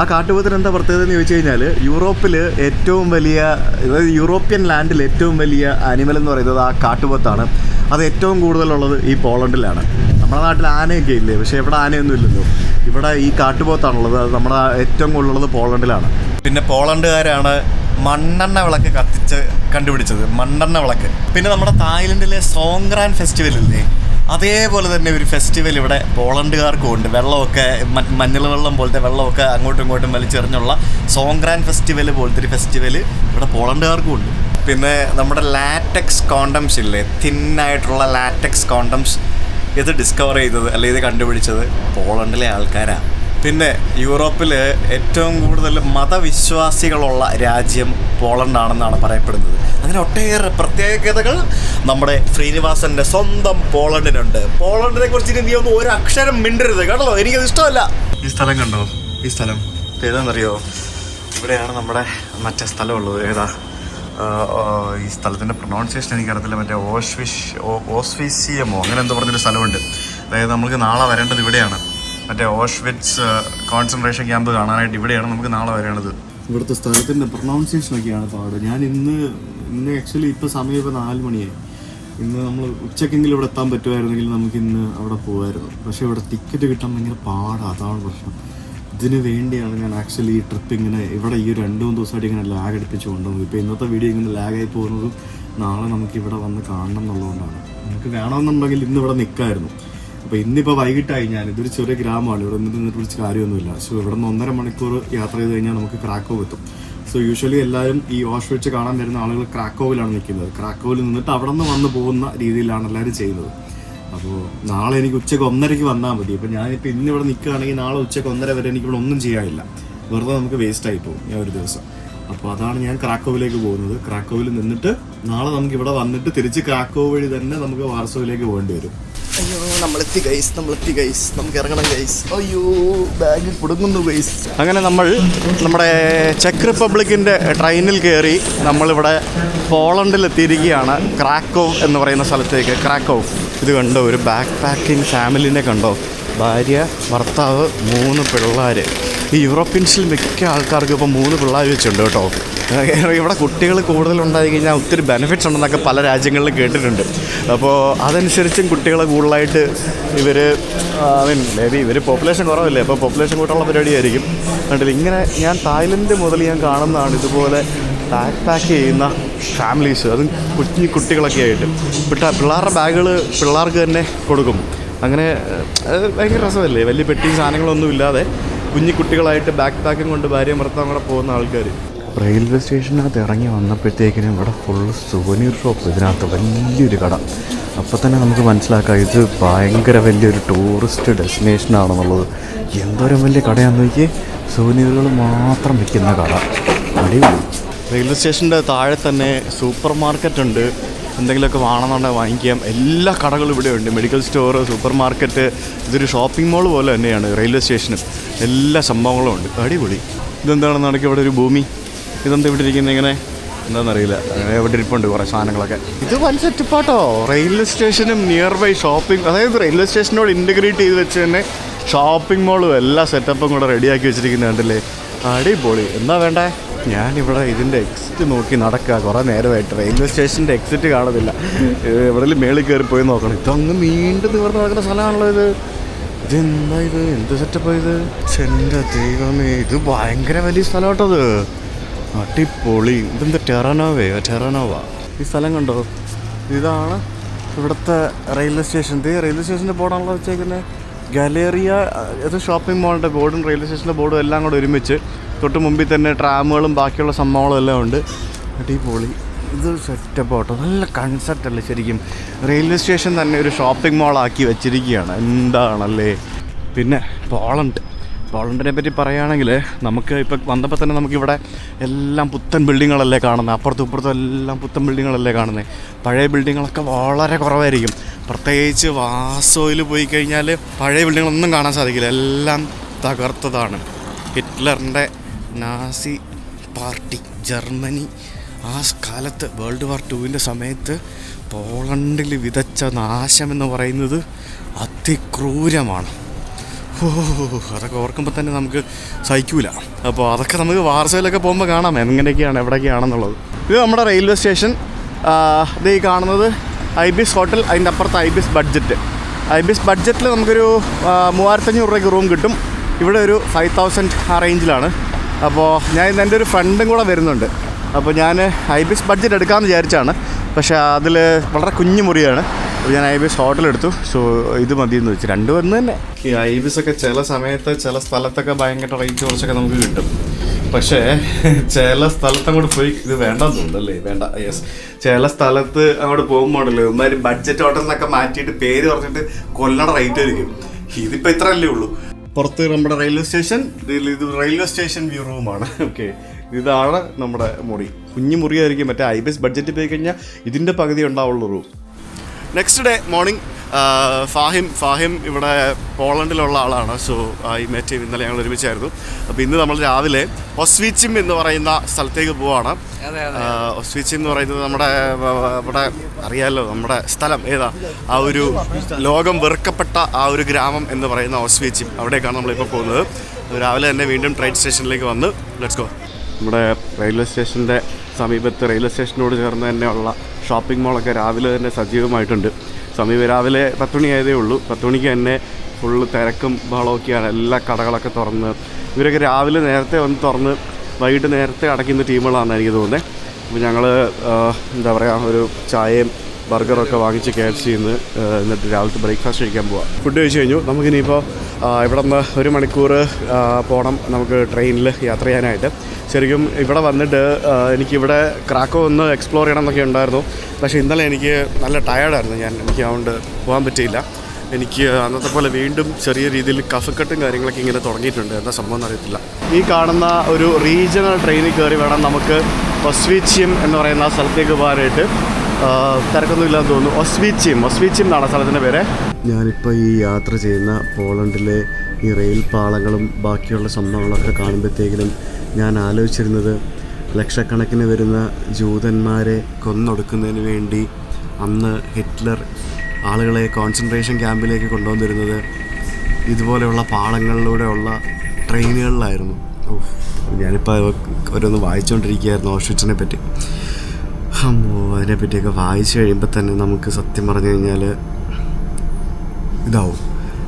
ആ കാട്ടുപോത്തിന് എന്താ പ്രത്യേകത എന്ന് ചോദിച്ചു കഴിഞ്ഞാൽ, യൂറോപ്പിൽ ഏറ്റവും വലിയ, അതായത് യൂറോപ്യൻ ലാൻഡിൽ ഏറ്റവും വലിയ ആനിമൽ എന്ന് പറയുന്നത് ആ കാട്ടുപോത്താണ്. അത് ഏറ്റവും കൂടുതലുള്ളത് ഈ പോളണ്ടിലാണ്. നമ്മുടെ നാട്ടിൽ ആനയൊക്കെ ഇല്ലേ, പക്ഷേ ഇവിടെ ആനയൊന്നും ഇല്ലല്ലോ. ഇവിടെ ഈ കാട്ടുപോത്താണുള്ളത്. അത് നമ്മുടെ ഏറ്റവും കൂടുതലുള്ളത് പോളണ്ടിലാണ്. പിന്നെ പോളണ്ടുകാരാണ് മണ്ണെണ്ണ വിളക്ക് കണ്ടുപിടിച്ചത്, മണ്ണെണ്ണ വിളക്ക്. പിന്നെ നമ്മുടെ തായ്ലൻഡിലെ സോങ്ക്രാൻ ഫെസ്റ്റിവലില്ലേ, അതേപോലെ തന്നെ ഒരു ഫെസ്റ്റിവൽ ഇവിടെ പോളണ്ടുകാർക്കും ഉണ്ട്. വെള്ളമൊക്കെ മഞ്ഞൾ വെള്ളം പോലത്തെ വെള്ളമൊക്കെ അങ്ങോട്ടും ഇങ്ങോട്ടും വലിച്ചെറിഞ്ഞുള്ള സോങ്ക്രാൻ ഫെസ്റ്റിവൽ പോലത്തെ ഒരു ഫെസ്റ്റിവൽ ഇവിടെ പോളണ്ടുകാർക്കും ഉണ്ട്. പിന്നെ നമ്മുടെ ലാറ്റക്സ് കോണ്ടംസ് ഇല്ലേ, തിന്നായിട്ടുള്ള ലാറ്റക്സ് കോണ്ടംസ്, ഇത് ഡിസ്കവർ ചെയ്തത് അല്ലെ ഇത് കണ്ടുപിടിച്ചത് പോളണ്ടിലെ ആൾക്കാരാണ്. പിന്നെ യൂറോപ്പിൽ ഏറ്റവും കൂടുതൽ മതവിശ്വാസികളുള്ള രാജ്യം പോളണ്ടാണെന്നാണ് പറയപ്പെടുന്നത്. അങ്ങനെ ഒട്ടേറെ പ്രത്യേകതകൾ നമ്മുടെ ശ്രീനിവാസൻ്റെ സ്വന്തം പോളണ്ടിനുണ്ട്. പോളണ്ടിനെ കുറിച്ച് നീ ഒന്നും ഒരു അക്ഷരം മിണ്ടരുത് കേട്ടോ, എനിക്കത് ഇഷ്ടമല്ല. ഈ സ്ഥലം കണ്ടോ? ഈ സ്ഥലം ഏതാണെന്നറിയോ? ഇവിടെയാണ് നമ്മുടെ മറ്റേ സ്ഥലമുള്ളത്. ഏതാ ഈ സ്ഥലത്തിൻ്റെ പ്രൊനൗൺസിയേഷൻ എനിക്കറിയത്തില്ല. മറ്റേ ഓസ്വിസിയമോ അങ്ങനെ എന്തോ പറഞ്ഞൊരു സ്ഥലമുണ്ട്. അതായത് നമ്മൾക്ക് നാളെ വരേണ്ടത് ഇവിടെയാണ്. മറ്റേ ഓഷ്വിറ്റ്സ് കോൺസെൻട്രേഷൻ ക്യാമ്പ് കാണാനായിട്ട് ഇവിടെയാണ് നമുക്ക് നാളെ വരേണ്ടത്. ഇവിടുത്തെ സ്ഥലത്തിൻ്റെ പ്രൊനൗൺസിയേഷനൊക്കെയാണ് പാട്. ഞാൻ ഇന്ന് ആക്ച്വലി ഇപ്പോൾ സമയം ഇപ്പോൾ 4 മണിയായി. ഇന്ന് നമ്മൾ ഉച്ചക്കെങ്കിലും ഇവിടെ എത്താൻ പറ്റുമായിരുന്നെങ്കിൽ നമുക്ക് ഇന്ന് അവിടെ പോകുമായിരുന്നു. പക്ഷേ ഇവിടെ ടിക്കറ്റ് കിട്ടാൻ ഭയങ്കര പാടാണ്, അതാണ് പ്രശ്നം. ഇതിന് വേണ്ടിയാണ് ഞാൻ ആക്ച്വലി ഈ ട്രിപ്പ് ഇങ്ങനെ ഇവിടെ ഈ 2-3 ദിവസമായിട്ട് ഇങ്ങനെ ലാഗ് അടിപ്പിച്ച് കൊണ്ടുപോകുന്നത്. ഇപ്പോൾ ഇന്നത്തെ വീഡിയോ ഇങ്ങനെ ലാഗായി പോകുന്നതും നാളെ നമുക്ക് ഇവിടെ വന്ന് കാണണം എന്നുള്ളതുകൊണ്ടാണ്. നമുക്ക് വേണമെന്നുണ്ടെങ്കിൽ ഇന്ന് ഇവിടെ നിൽക്കാമായിരുന്നു. അപ്പോൾ ഇന്നിപ്പോൾ വൈകിട്ടായി. ഇതൊരു ചെറിയ ഗ്രാമമാണ്, ഇവിടെ നിന്നിട്ട് വിളിച്ച് കാര്യമൊന്നുമില്ല. സോ ഇവിടെ നിന്ന് 1.5 മണിക്കൂർ യാത്ര ചെയ്ത് കഴിഞ്ഞാൽ നമുക്ക് ക്രാക്കോവ് എത്തും. സോ യൂഷ്വലി എല്ലാവരും ഈ ഓഷ്വിറ്റ്സ് കാണാൻ വരുന്ന ആളുകൾ ക്രാക്കോവിലാണ് നിൽക്കുന്നത്. ക്രാക്കോവിൽ നിന്നിട്ട് അവിടെ നിന്ന് വന്ന് പോകുന്ന രീതിയിലാണ് എല്ലാവരും ചെയ്യുന്നത്. അപ്പോൾ നാളെ എനിക്ക് ഉച്ചയ്ക്ക് 1:30 വന്നാൽ മതി. അപ്പോൾ ഞാനിപ്പോൾ ഇന്നിവിടെ നിൽക്കുകയാണെങ്കിൽ നാളെ ഉച്ചയ്ക്ക് 1:30 വരെ എനിക്കിവിടെ ഒന്നും ചെയ്യാനില്ല. വെറുതെ നമുക്ക് വേസ്റ്റായി പോകും ഞാൻ ഒരു ദിവസം. അപ്പോൾ അതാണ് ഞാൻ ക്രാക്കോവിലേക്ക് പോകുന്നത്. ക്രാക്കോവിൽ നിന്നിട്ട് നാളെ നമുക്ക് ഇവിടെ വന്നിട്ട് തിരിച്ച് ക്രാക്കോവ് വഴി തന്നെ നമുക്ക് വാർസോയിലേക്ക് പോകേണ്ടി വരും. അയ്യോ നമ്മളെത്തി ഗൈസ്, നമുക്ക് ഇറങ്ങണം ഗൈസ്. അയ്യോ ബാഗിൽ കുടുങ്ങുന്നു ഗൈസ്. അങ്ങനെ നമ്മൾ നമ്മുടെ ചെക്ക് റിപ്പബ്ലിക്കിൻ്റെ ട്രെയിനിൽ കയറി നമ്മളിവിടെ പോളണ്ടിലെത്തിയിരിക്കുകയാണ്. ക്രാക്കോവ് എന്ന് പറയുന്ന സ്ഥലത്തേക്ക്. ക്രാക്കോവ് ഇത് കണ്ടോ, ഒരു ബാക്ക് പാക്കിംഗ് ഫാമിലിനെ കണ്ടോ, ഭാര്യ, ഭർത്താവ്, 3 പിള്ളേർ. ഈ യൂറോപ്യൻസിൽ മിക്ക ആൾക്കാർക്ക് ഇപ്പോൾ 3 പിള്ളേർ വെച്ചുണ്ട് കേട്ടോ. ഇവിടെ കുട്ടികൾ കൂടുതലുണ്ടായി കഴിഞ്ഞാൽ ഒത്തിരി ബെനിഫിറ്റ്സ് ഉണ്ടെന്നൊക്കെ പല രാജ്യങ്ങളിലും കേട്ടിട്ടുണ്ട്. അപ്പോൾ അതനുസരിച്ചും കുട്ടികളെ കൂടുതലായിട്ട് മേ ബി ഇവർ പോപ്പുലേഷൻ കുറവല്ലേ, അപ്പോൾ പോപ്പുലേഷൻ കൂട്ടാനുള്ള പരിപാടിയായിരിക്കും. കണ്ടില്ല, ഇങ്ങനെ ഞാൻ തായ്ലൻഡ് മുതൽ ഞാൻ കാണുന്നതാണ് ഇതുപോലെ ബാക്ക് പാക്ക് ചെയ്യുന്ന ഫാമിലീസ്, അതും കുട്ടികളൊക്കെ ആയിട്ട്. പിള്ളേരുടെ ബാഗുകൾ പിള്ളേർക്ക് തന്നെ കൊടുക്കും. അങ്ങനെ ഭയങ്കര രസമല്ലേ, വലിയ പെട്ടിയും സാധനങ്ങളൊന്നും ഇല്ലാതെ കുട്ടികളായിട്ട് ബാക്ക് പാക്കിങ് കൊണ്ട് ഭാര്യയും ഭർത്താവും കൂടെ പോകുന്ന ആൾക്കാർ. റെയിൽവേ സ്റ്റേഷനകത്ത് ഇറങ്ങി വന്നപ്പോഴത്തേക്കിനും ഇവിടെ ഫുള്ള് സുവനീർ ഷോപ്പ്. ഇതിനകത്ത് വലിയൊരു കട. അപ്പോൾ തന്നെ നമുക്ക് മനസ്സിലാക്കാം ഇത് ഭയങ്കര വലിയൊരു ടൂറിസ്റ്റ് ഡെസ്റ്റിനേഷനാണെന്നുള്ളത്. എന്തോരം വലിയ കടയാണെന്ന് നോക്കി, സുവനീറുകൾ മാത്രം വിൽക്കുന്ന കട. അടിപൊളി. റെയിൽവേ സ്റ്റേഷൻ്റെ താഴെ തന്നെ സൂപ്പർ മാർക്കറ്റ് ഉണ്ട്. എന്തെങ്കിലുമൊക്കെ വേണമെന്നുണ്ടെങ്കിൽ വാങ്ങിക്കാം. എല്ലാ കടകളും ഇവിടെ ഉണ്ട്. Medical store, super market. ഇതൊരു ഷോപ്പിംഗ് മോൾ പോലെ തന്നെയാണ് റെയിൽവേ സ്റ്റേഷനും. എല്ലാ സംഭവങ്ങളും ഉണ്ട്. അടിപൊളി. ഇതെന്താണെന്ന് നടക്കുക ഇവിടെ ഒരു ഭൂമി. ഇതെന്താ ഇവിടെ ഇരിക്കുന്നത് ഇങ്ങനെ എന്താണെന്നറിയില്ല. അങ്ങനെ ഇവിടെ ഇരിപ്പുണ്ട് കുറേ സാധനങ്ങളൊക്കെ. ഇത് വൻ സെറ്റപ്പാട്ടോ. റെയിൽവേ സ്റ്റേഷനും നിയർ ബൈ ഷോപ്പിംഗ്, അതായത് റെയിൽവേ സ്റ്റേഷനോട് ഇൻറ്റഗ്രേറ്റ് ചെയ്ത് വെച്ച് തന്നെ ഷോപ്പിംഗ് മോളും എല്ലാ സെറ്റപ്പും കൂടെ റെഡിയാക്കി വെച്ചിരിക്കുന്നത് കണ്ടില്ലേ. അടിപൊളി. എന്താ വേണ്ടേ? ഞാനിവിടെ ഇതിൻ്റെ എക്സിറ്റ് നോക്കി നടക്കുക കുറേ നേരമായിട്ട്. റെയിൽവേ സ്റ്റേഷൻ്റെ എക്സിറ്റ് കാണുന്നില്ല. എവിടെയെങ്കിലും മേളിൽ കയറി പോയി നോക്കണം. ഇതങ്ങ് വീണ്ടും നിവർന്ന് നടക്കുന്ന സ്ഥലമാണല്ലോ ഇത്. ഇതെന്താ ഇത്? എന്ത് സെറ്റപ്പാ ഇത്? എൻ്റെ ദൈവമേ, ഇത് ഭയങ്കര വലിയ സ്ഥലം കേട്ടത്. അടിപൊളി. ഇതെന്താ ടെറനോവ. ഈ സ്ഥലം കണ്ടോ? ഇതാണ് ഇവിടുത്തെ റെയിൽവേ സ്റ്റേഷൻ. റെയിൽവേ സ്റ്റേഷൻ്റെ ബോർഡാണല്ലോ വെച്ചേക്കുന്നത്. ഗാലേറിയ, അത് ഷോപ്പിംഗ് മോളിൻ്റെ ബോർഡും റെയിൽവേ സ്റ്റേഷൻ്റെ ബോർഡും എല്ലാം കൂടെ ഒരുമിച്ച്. തൊട്ട് മുമ്പിൽ തന്നെ ട്രാമുകളും ബാക്കിയുള്ള സംഭവങ്ങളും എല്ലാം ഉണ്ട്. അടിപൊളി. ഇത് സെറ്റപ്പ് കേട്ടോ. നല്ല കൺസെപ്റ്റ് അല്ലേ ശരിക്കും. റെയിൽവേ സ്റ്റേഷൻ തന്നെ ഒരു ഷോപ്പിംഗ് മോളാക്കി വെച്ചിരിക്കുകയാണ്. എന്താണല്ലേ. പിന്നെ പോളണ്ടിനെ പറ്റി പറയുകയാണെങ്കിൽ നമുക്ക് ഇപ്പം വന്നപ്പോൾ തന്നെ നമുക്കിവിടെ എല്ലാം പുത്തൻ ബിൽഡിങ്ങുകളല്ലേ കാണുന്നത്. അപ്പുറത്തും ഇപ്പുറത്തും എല്ലാം പുത്തൻ ബിൽഡിങ്ങുകളല്ലേ കാണുന്നത്. പഴയ ബിൽഡിങ്ങുകളൊക്കെ വളരെ കുറവായിരിക്കും. പ്രത്യേകിച്ച് വാസോയിൽ പോയി കഴിഞ്ഞാൽ പഴയ ബിൽഡിങ്ങുകളൊന്നും കാണാൻ സാധിക്കില്ല. എല്ലാം തകർത്തതാണ്. ഹിറ്റ്ലറിൻ്റെ നാസി പാർട്ടി ജർമ്മനി ആ കാലത്ത് വേൾഡ് വാർ 2 സമയത്ത് പോളണ്ടിൽ വിതച്ച നാശമെന്ന് പറയുന്നത് അതിക്രൂരമാണ്. അതൊക്കെ ഓർക്കുമ്പോൾ തന്നെ നമുക്ക് സഹിക്കൂല. അപ്പോൾ അതൊക്കെ നമുക്ക് വാർസയിലൊക്കെ പോകുമ്പോൾ കാണാം എങ്ങനെയൊക്കെയാണ് എവിടെയൊക്കെയാണെന്നുള്ളത്. ഇത് നമ്മുടെ റെയിൽവേ സ്റ്റേഷൻ. ഇത് ഈ കാണുന്നത് ഐബിസ് ഹോട്ടൽ. അതിൻ്റെ അപ്പുറത്ത് ഐബിസ് ബഡ്ജറ്റിൽ നമുക്കൊരു 3500 രൂപയ്ക്ക് റൂം കിട്ടും. ഇവിടെ ഒരു 5000 ആ റേഞ്ചിലാണ്. അപ്പോൾ ഞാൻ എൻ്റെ ഒരു ഫ്രണ്ടും കൂടെ വരുന്നുണ്ട്. അപ്പോൾ ഞാൻ ഐബിസ് ബഡ്ജറ്റ് എടുക്കാമെന്ന് വിചാരിച്ചാണ്. പക്ഷേ അതിൽ വളരെ കുഞ്ഞു മുറിയാണ്. അപ്പോൾ ഞാൻ ഐബിസ് ഹോട്ടലെടുത്തു. സോ ഇത് മതിയെന്ന് വെച്ച് 2 വന്ന് തന്നെ. ഈ ഐബിസൊക്കെ ചില സമയത്ത് ചില സ്ഥലത്തൊക്കെ ഭയങ്കര റേറ്റ് കുറച്ചൊക്കെ നമുക്ക് കിട്ടും. പക്ഷേ ചില സ്ഥലത്ത് അങ്ങോട്ട് പോയി ഇത് വേണ്ടെന്ന് തോന്നുന്നല്ലേ. വേണ്ട. യെസ്, ചില സ്ഥലത്ത് അങ്ങോട്ട് പോകുമ്പോഴല്ലോ ഇമാതിരി ബഡ്ജറ്റ് ഹോട്ടലിനൊക്കെ മാറ്റിയിട്ട് പേര് പറഞ്ഞിട്ട് കൊല്ലണ റേറ്റ് ആയിരിക്കും. ഇതിപ്പോൾ ഇത്രയല്ലേ ഉള്ളൂ. പുറത്ത് നമ്മുടെ റെയിൽവേ സ്റ്റേഷൻ. ഇത് റെയിൽവേ സ്റ്റേഷൻ വ്യൂ റൂമാണ്. ഓക്കെ, ഇതാണ് നമ്മുടെ മുറി. കുഞ്ഞു മുറിയായിരിക്കും. മറ്റേ ഐബിസ് ബഡ്ജറ്റ് പോയി കഴിഞ്ഞാൽ ഇതിൻ്റെ പകുതി ഉണ്ടാവുള്ളൂ room. Next day morning Fahim ഇവിടെ പോളണ്ടിലുള്ള ആളാണ്. സോ ഈ മെറ്റ് ഇന്നലെ ഞങ്ങൾ ഒരുമിച്ചായിരുന്നു. അപ്പോൾ ഇന്ന് നമ്മൾ രാവിലെ ഒസ്വീച്ചിം എന്ന് പറയുന്ന സ്ഥലത്തേക്ക് പോവാണ്. ഒസ്വീച്ചിം എന്ന് പറയുന്നത് നമ്മുടെ ഇവിടെ അറിയാമല്ലോ, നമ്മുടെ സ്ഥലം ഏതാ, ആ ഒരു ലോകം വെറുക്കപ്പെട്ട ആ ഒരു ഗ്രാമം എന്ന് പറയുന്ന ഒസ്വീച്ചിം, അവിടേക്കാണ് നമ്മളിപ്പോൾ പോകുന്നത്. രാവിലെ തന്നെ വീണ്ടും ട്രെയിൻ സ്റ്റേഷനിലേക്ക് വന്ന് ലെറ്റ്സ് ഗോ. നമ്മുടെ റെയിൽവേ സ്റ്റേഷൻ്റെ സമീപത്ത് റെയിൽവേ സ്റ്റേഷനോട് ചേർന്ന് തന്നെയുള്ള ഷോപ്പിംഗ് മോളൊക്കെ രാവിലെ തന്നെ സജീവമായിട്ടുണ്ട്. രാവിലെ 10 മണി ആയതേ ഉള്ളൂ. 10 മണിക്ക് തന്നെ ഫുള്ള് തിരക്കും ബഹളമൊക്കെയാണ്. എല്ലാ കടകളൊക്കെ തുറന്ന് ഇവരൊക്കെ രാവിലെ നേരത്തെ വന്ന് തുറന്ന് വൈകിട്ട് നേരത്തെ അടയ്ക്കുന്ന ടീമുകളാണെന്ന് എനിക്ക് തോന്നുന്നത്. അപ്പോൾ ഞങ്ങൾ എന്താ പറയുക, ഒരു ചായയും ബർഗറൊക്കെ വാങ്ങിച്ച് KFC എന്നിട്ട് രാവിലത്തെ ബ്രേക്ക്ഫാസ്റ്റ് കഴിക്കാൻ പോവാം. ഫുഡ് കഴിച്ച് കഴിഞ്ഞു. നമുക്കിനിയിപ്പോൾ ഇവിടെ നിന്ന് 1 മണിക്കൂർ പോകണം നമുക്ക് ട്രെയിനിൽ യാത്ര ചെയ്യാനായിട്ട്. ശരിക്കും ഇവിടെ വന്നിട്ട് എനിക്കിവിടെ ക്രാക്കോ ഒന്ന് എക്സ്പ്ലോർ ചെയ്യണം എന്നൊക്കെ ഉണ്ടായിരുന്നു. പക്ഷേ ഇന്നലെ എനിക്ക് നല്ല ടയേർഡായിരുന്നു. എനിക്ക് അതുകൊണ്ട് പോകാൻ പറ്റിയില്ല. എനിക്ക് അന്നത്തെ പോലെ വീണ്ടും ചെറിയ രീതിയിൽ കഫക്കെട്ടും കാര്യങ്ങളൊക്കെ ഇങ്ങനെ തുടങ്ങിയിട്ടുണ്ട്. എന്താ സംഭവം എന്നറിയത്തില്ല. ഈ കാണുന്ന ഒരു റീജിയണൽ ട്രെയിനിൽ കയറി വേണം നമുക്ക് ഒസ്വീച്ചിയം എന്ന് പറയുന്ന സ്ഥലത്തേക്ക് പോകാനായിട്ട്. തിരക്കൊന്നുമില്ലാന്ന് തോന്നുന്നു. ഒസ്വീച്ചിയം എന്നാണ് സ്ഥലത്തിൻ്റെ പേര്. ഞാനിപ്പോൾ ഈ യാത്ര ചെയ്യുന്ന പോളണ്ടിലെ ഈ റെയിൽ പാളങ്ങളും ബാക്കിയുള്ള സംഭവങ്ങളൊക്കെ കാണുമ്പോഴത്തേക്കിനും ഞാൻ ആലോചിച്ചിരുന്നത് ലക്ഷക്കണക്കിന് വരുന്ന ജൂതന്മാരെ കൊന്നൊടുക്കുന്നതിന് വേണ്ടി അന്ന് ഹിറ്റ്ലർ ആളുകളെ കോൺസെൻട്രേഷൻ ക്യാമ്പിലേക്ക് കൊണ്ടുവന്നിരുന്നത് ഇതുപോലെയുള്ള പാളങ്ങളിലൂടെയുള്ള ട്രെയിനുകളിലായിരുന്നു. ഞാനിപ്പോൾ ഓരോന്ന് വായിച്ചുകൊണ്ടിരിക്കുകയായിരുന്നു ഓഷ്വിറ്റ്സിനെ പറ്റി. അതിനെപ്പറ്റിയൊക്കെ വായിച്ചു കഴിയുമ്പോൾ തന്നെ നമുക്ക് സത്യം പറഞ്ഞു കഴിഞ്ഞാൽ ഇതാവും.